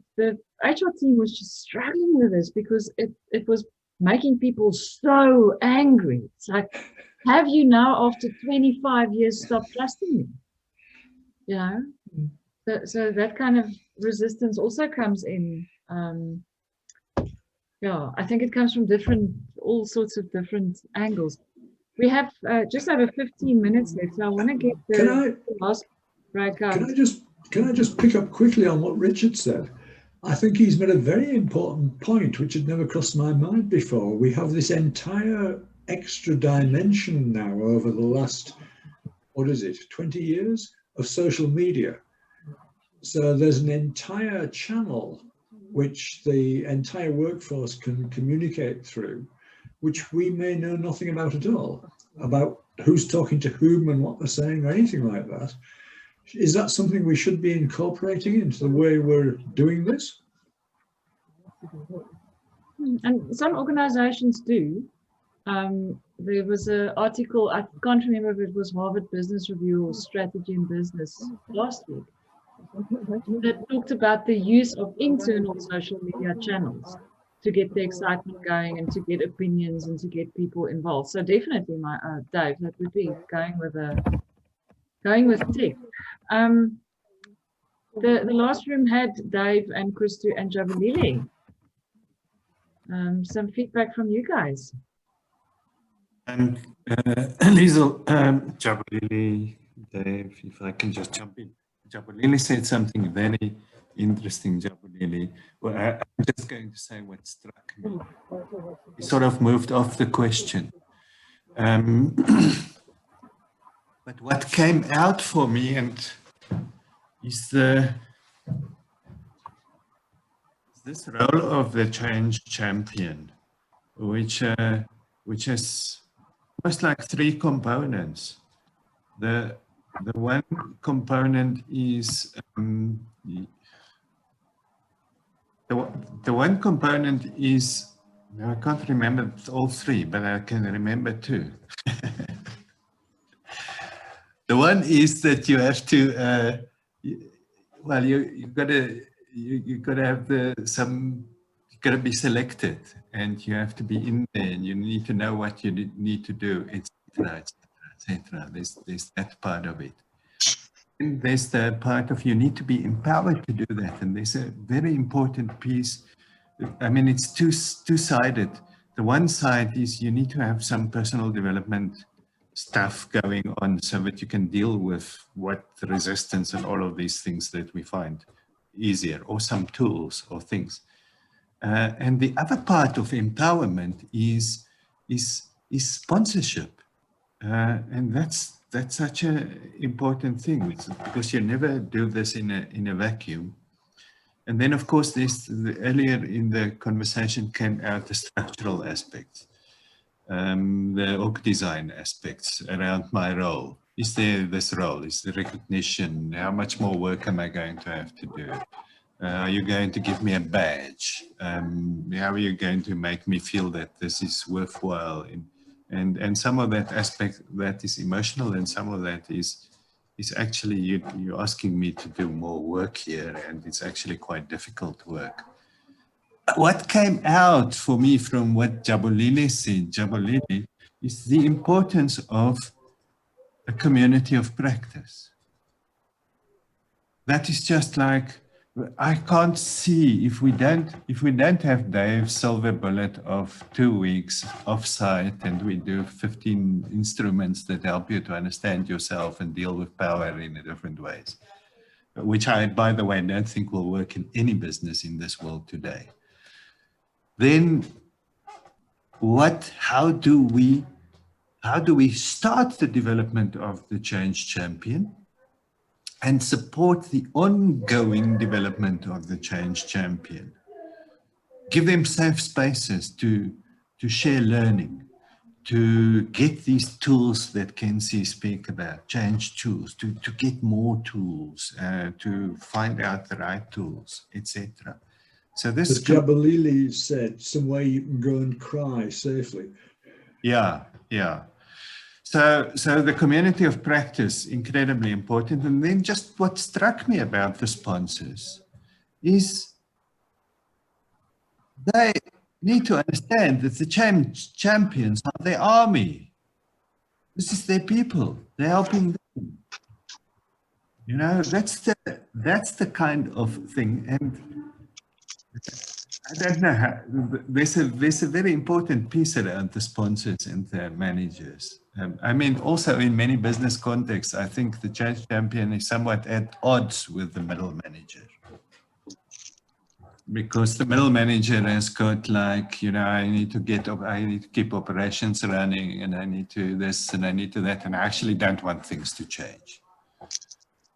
HR team was just struggling with this because it was making people so angry. It's like, have you now after 25 years stopped trusting me? You know? So that kind of resistance also comes in. Yeah, I think it comes from all sorts of different angles. We have just over 15 minutes left, so I want to get the last breakout. Can I just pick up quickly on what Richard said? I think he's made a very important point, which had never crossed my mind before. We have this entire extra dimension now over the last, 20 years of social media. So there's an entire channel which the entire workforce can communicate through, which we may know nothing about at all, about who's talking to whom and what they're saying or anything like that. Is that something we should be incorporating into the way we're doing this? And some organizations do. There was an article, I can't remember if it was Harvard Business Review or Strategy in Business last week, that talked about the use of internal social media channels to get the excitement going and to get opinions and to get people involved. So definitely, Dave, that would be going with tech. The last room had Dave and Christo and Jabulile. Some feedback from you guys. Liezel, Jabulile, Dave, if I can just jump in. Jabulile said something very interesting, Jabulile. Well, I'm just going to say what struck me. He sort of moved off the question. But what came out for me is this role of the change champion, which has almost like three components. The one component is the one component is, I can't remember all three, but I can remember two. The one is that you have to you've got to have you've got to be selected, and you have to be in there, and you need to know what you need to do, etc., etc. There's that part of it. And there's the part of you need to be empowered to do that, and there's a very important piece. I mean, it's two-sided. The one side is you need to have some personal development stuff going on so that you can deal with what the resistance and all of these things that we find easier, or some tools or things. And the other part of empowerment is sponsorship, and that's such an important thing, because you never do this in a vacuum. And then, of course, earlier in the conversation came out the structural aspects, the org design aspects around my role. Is there this role? Is the recognition? How much more work am I going to have to do? Are you going to give me a badge? How are you going to make me feel that this is worthwhile? And some of that aspect that is emotional, and some of that is is actually you're asking me to do more work here, and it's actually quite difficult work. What came out for me from what Jabulile said, is the importance of a community of practice. That is just like, I can't see if we don't have Dave's silver bullet of 2 weeks off-site and we do 15 instruments that help you to understand yourself and deal with power in different ways, which I, by the way, don't think will work in any business in this world today. Then how do we start the development of the change champion and support the ongoing development of the change champion? Give them safe spaces to share learning, to get these tools that Kenzie speak about, change tools, to get more tools, to find out the right tools, etc. So this, as Jabulile said, somewhere you can go and cry safely. Yeah. So the community of practice, incredibly important. And then just what struck me about the sponsors is they need to understand that the champions are their army. This is their people. They're helping them. You know, that's the kind of thing. And I don't know how, there's a very important piece around the sponsors and the managers. I mean, also in many business contexts, I think the change champion is somewhat at odds with the middle manager. Because the middle manager has got like, you know, I need to keep operations running, and I need to this and I need to that, and I actually don't want things to change.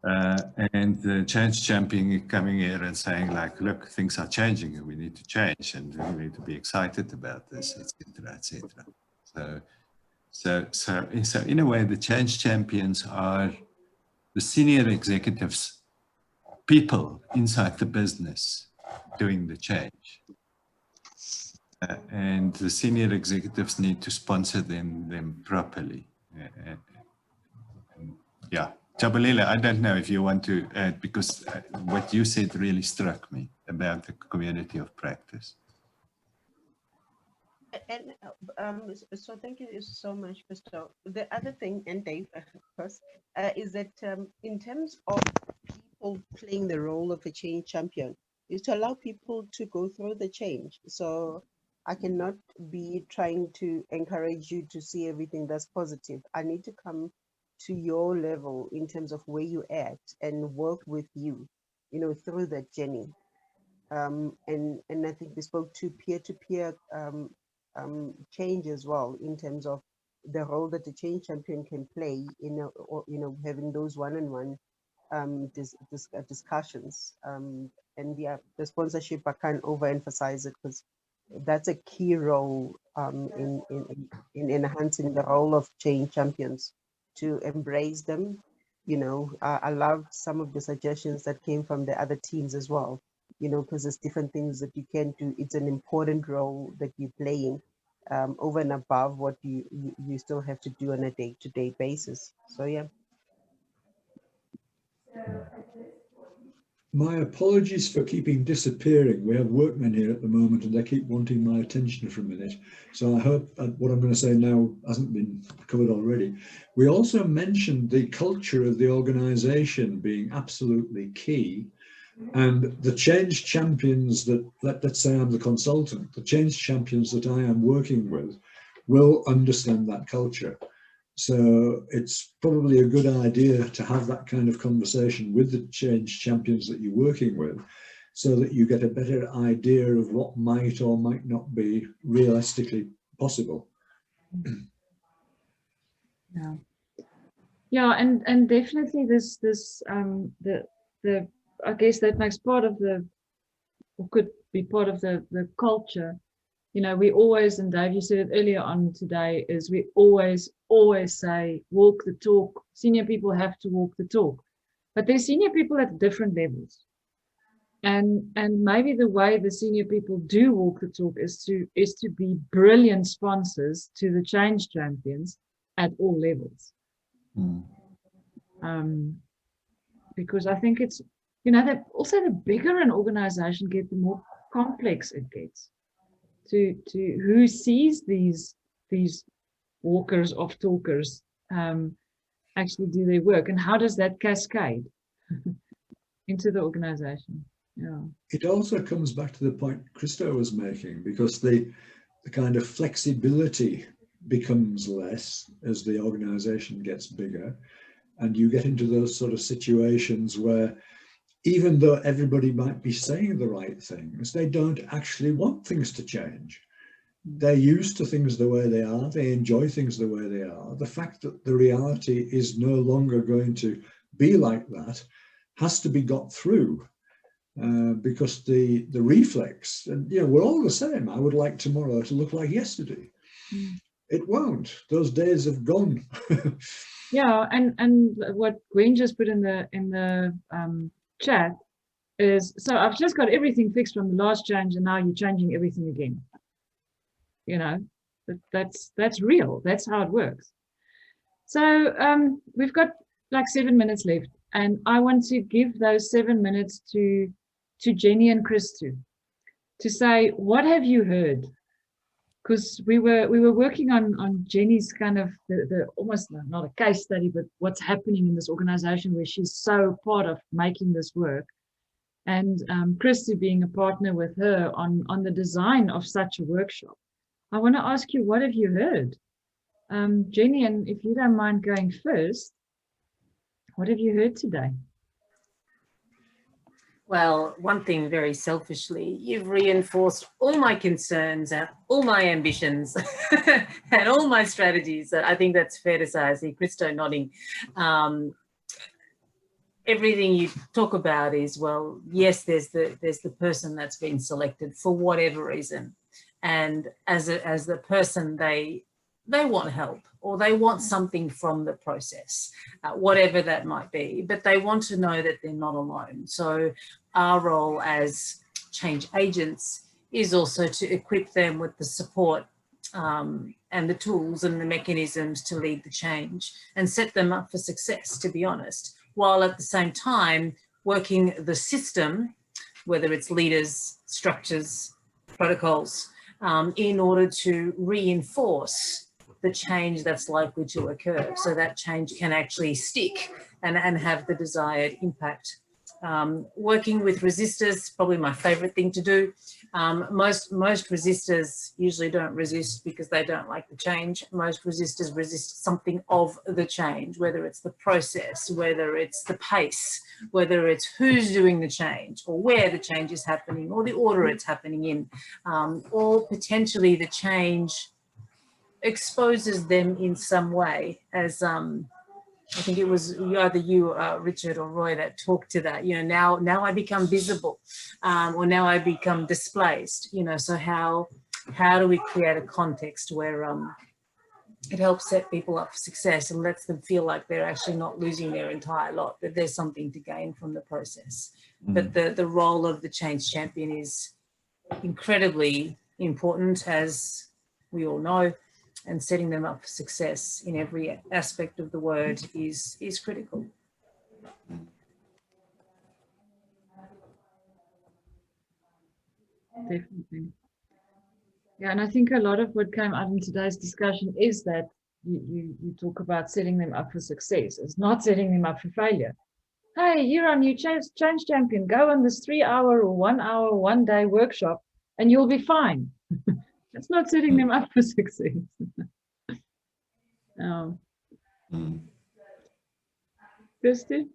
And the change champion coming here and saying like, look, things are changing and we need to change and we need to be excited about this, etc., etc. So in a way, the change champions are the senior executives, people inside the business doing the change. And the senior executives need to sponsor them properly. Yeah. Jabulile, I don't know if you want to add, because what you said really struck me about the community of practice. And so thank you so much, Christo. The other thing, and Dave, of course, is that in terms of people playing the role of a change champion, is to allow people to go through the change. So I cannot be trying to encourage you to see everything that's positive. I need to come to your level in terms of where you at and work with you, you know, through that journey. And I think we spoke to peer-to-peer change as well, in terms of the role that the change champion can play in, having those one-on-one discussions. And yeah, the sponsorship, I can't overemphasize it, because that's a key role in enhancing the role of change champions, to embrace them. You know, I love some of the suggestions that came from the other teams as well, you know, because there's different things that you can do. It's an important role that you're playing over and above what you still have to do on a day-to-day basis. So yeah. My apologies for keeping disappearing. We have workmen here at the moment and they keep wanting my attention for a minute. So I hope what I'm going to say now hasn't been covered already. We also mentioned the culture of the organization being absolutely key. And the change champions that, let's say I'm the consultant, the change champions that I am working with will understand that culture. So it's probably a good idea to have that kind of conversation with the change champions that you're working with, so that you get a better idea of what might or might not be realistically possible. Yeah, and definitely this I guess that makes part of the, or could be part of the culture. You know, we always, and Dave, you said it earlier on today, is we always say, walk the talk. Senior people have to walk the talk. But there's senior people at different levels. And maybe the way the senior people do walk the talk is to be brilliant sponsors to the change champions at all levels. Because I think it's, you know, that also the bigger an organization gets, the more complex it gets. To who sees these walkers of talkers actually do their work, and how does that cascade into the organization? Yeah. It also comes back to the point Christo was making, because the kind of flexibility becomes less as the organization gets bigger, and you get into those sort of situations where even though everybody might be saying the right things, they don't actually want things to change. They're used to things the way they are. They enjoy things the way they are. The fact that the reality is no longer going to be like that has to be got through, because the reflex, and you know, we're all the same. I would like tomorrow to look like yesterday. It won't. Those days have gone. Yeah, and what Gwen just put in the chat is, so I've just got everything fixed from the last change, and now you're changing everything again. You know, that's real. That's how it works. So we've got like 7 minutes left, and I want to give those 7 minutes to Jenny and Christo to say, what have you heard? Because we were working on Jenny's kind of the almost not a case study, but what's happening in this organization where she's so part of making this work, and Christo being a partner with her on the design of such a workshop. I want to ask you, what have you heard? Jenny, and if you don't mind going first, what have you heard today? Well, one thing very selfishly, you've reinforced all my concerns and all my ambitions and all my strategies. I think that's fair to say. I see Christo nodding. Everything you talk about is, well, yes, there's the person that's been selected for whatever reason. And as the person, they want help, or they want something from the process, whatever that might be, but they want to know that they're not alone. So our role as change agents is also to equip them with the support and the tools and the mechanisms to lead the change and set them up for success, to be honest, while at the same time working the system, whether it's leaders, structures, protocols, in order to reinforce the change that's likely to occur, so that change can actually stick and have the desired impact. Working with resistors, probably my favorite thing to do. Most resistors usually don't resist because they don't like the change. Most resistors resist something of the change, whether it's the process, whether it's the pace, whether it's who's doing the change, or where the change is happening, or the order it's happening in, or potentially the change exposes them in some way, as I think it was either you, Richard, or Roy, that talked to that. You know, now I become visible, or now I become displaced. You know, so how do we create a context where it helps set people up for success and lets them feel like they're actually not losing their entire lot, that there's something to gain from the process. But the role of the change champion is incredibly important, as we all know. And setting them up for success in every aspect of the word is critical. Definitely. Yeah, and I think a lot of what came out in today's discussion is that you talk about setting them up for success. It's not setting them up for failure. Hey, you're our new change champion. Go on this 3-hour or 1 hour, 1 day workshop and you'll be fine. It's not setting them up for success. Christy?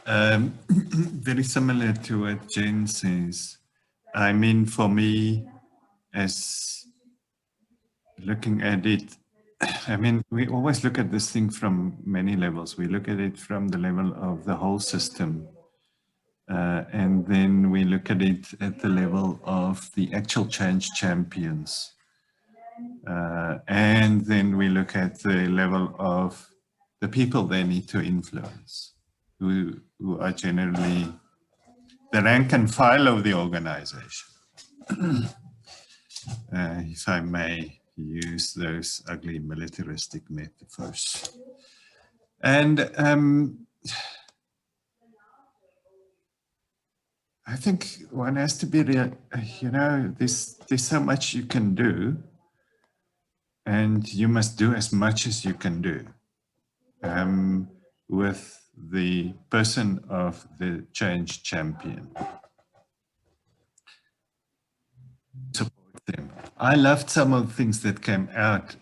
Very similar to what Jen says. I mean, for me, as looking at it, I mean, we always look at this thing from many levels. We look at it from the level of the whole system. And then we look at it at the level of the actual change champions. And then we look at the level of the people they need to influence, who are generally the rank and file of the organization. If I may use those ugly militaristic metaphors. And I think one has to be real, you know, there's so much you can do, and you must do as much as you can do with the person of the change champion. Support them. I loved some of the things that came out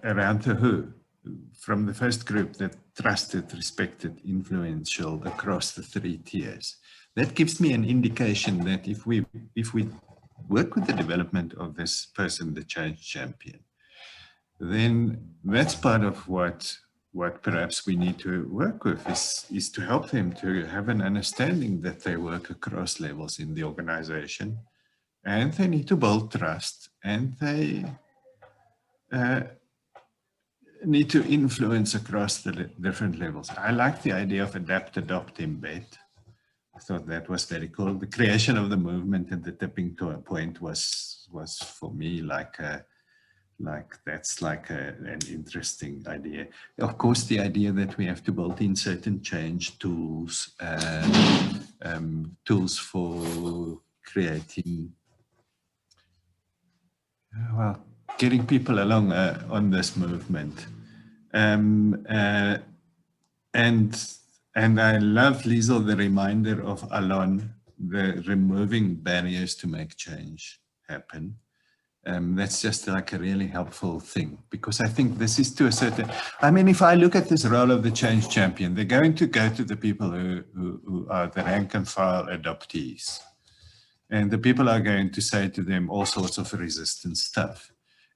around the WHO from the first group, that trusted, respected, influential across the 3 tiers. That gives me an indication that if we work with the development of this person, the change champion, then that's part of what perhaps we need to work with, is to help them to have an understanding that they work across levels in the organization, and they need to build trust, and they need to influence across the different levels. I like the idea of adapt, adopt, embed. I thought that was very cool. The creation of the movement at the tipping point was for me like an interesting idea. Of course, the idea that we have to build in certain change tools, tools for creating, well, getting people along on this movement. And I love, Liezel, the reminder of Alon, the removing barriers to make change happen. That's just like a really helpful thing, because I think this is to a certain, I mean, if I look at this role of the change champion, they're going to go to the people who are the rank and file adoptees. And the people are going to say to them all sorts of resistance stuff.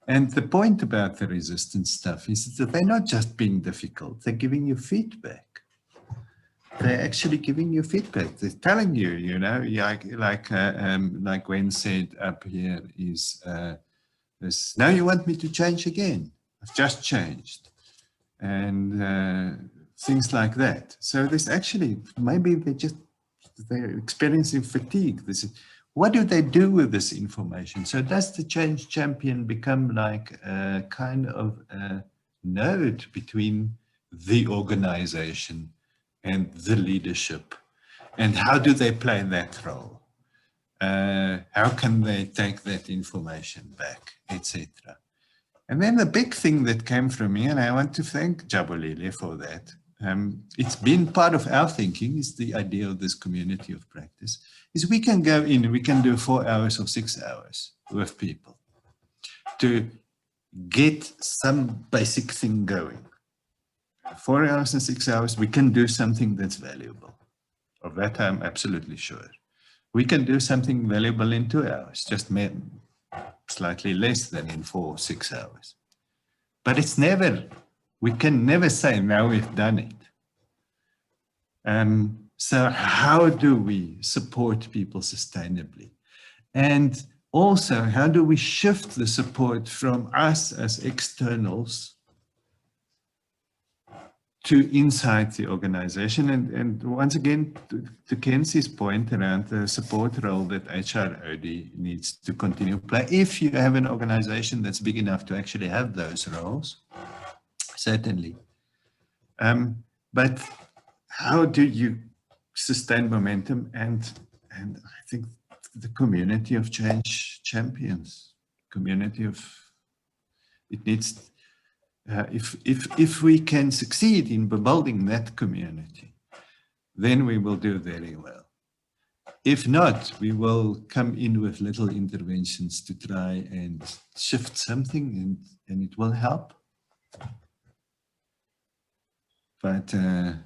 And the point about the resistance stuff is that they're not just being difficult, they're giving you feedback. They're actually giving you feedback. They're telling you, you know, like Gwen said up here is, now you want me to change again. I've just changed. And things like that. So there's actually, maybe they're experiencing fatigue. What do they do with this information? So does the change champion become like a kind of a node between the organization and the leadership? And how do they play that role? How can they take that information back, etc.? And then the big thing that came from me, and I want to thank Jabulile for that, it's been part of our thinking, is the idea of this community of practice, is we can go in and we can do 4 hours or 6 hours with people to get some basic thing going. 4 hours and 6 hours, we can do something that's valuable. Of that, I'm absolutely sure. We can do something valuable in 2 hours, just slightly less than in 4 or 6 hours. But it's never, we can never say, now we've done it. So how do we support people sustainably? And also, how do we shift the support from us as externals to inside the organization? And once again, to Kenzie's point around the support role that HROD needs to continue to play, if you have an organization that's big enough to actually have those roles, certainly. But how do you sustain momentum? And I think the community of change champions, community of, it needs, if we can succeed in building that community, then we will do very well. If not, we will come in with little interventions to try and shift something, and it will help. But the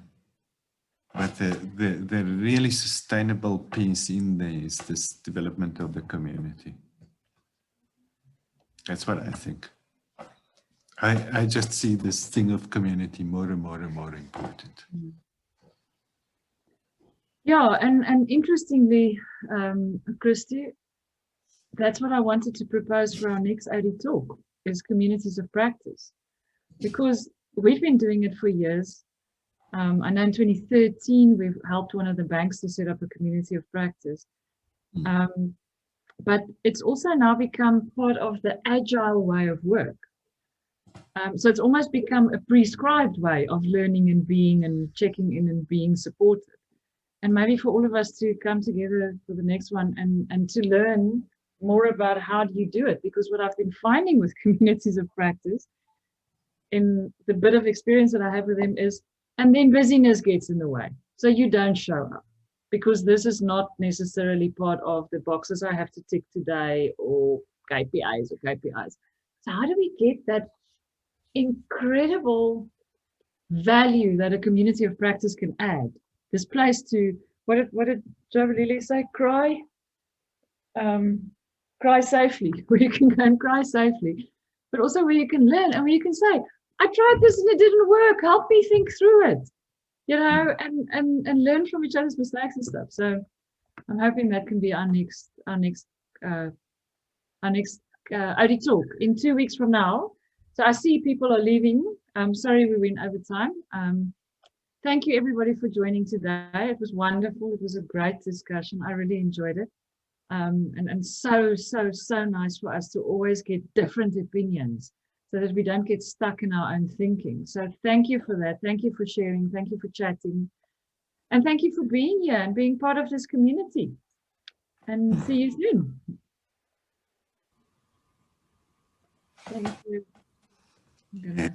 really sustainable piece in there is this development of the community. That's what I think. I just see this thing of community more and more and more important. Yeah, and interestingly, Christy, that's what I wanted to propose for our next AD talk, is communities of practice. Because we've been doing it for years. I know in 2013, we've helped one of the banks to set up a community of practice. But it's also now become part of the agile way of work. So it's almost become a prescribed way of learning and being and checking in and being supported. And maybe for all of us to come together for the next one and to learn more about how do you do it. Because what I've been finding with communities of practice, in the bit of experience that I have with them, is, and then busyness gets in the way. So you don't show up because this is not necessarily part of the boxes I have to tick today, or KPIs. So how do we get that incredible value that a community of practice can add? This place to, what did Javalili say? Cry safely, where you can go and cry safely, but also where you can learn and where you can say, I tried this and it didn't work. Help me think through it, you know, and learn from each other's mistakes and stuff. So I'm hoping that can be our next OD talk in 2 weeks from now. So I see people are leaving. I'm sorry we went over time. Thank you everybody for joining today. It was wonderful. It was a great discussion. I really enjoyed it. And so nice for us to always get different opinions so that we don't get stuck in our own thinking. So thank you for that. Thank you for sharing. Thank you for chatting. And thank you for being here and being part of this community. And see you soon. Thank you.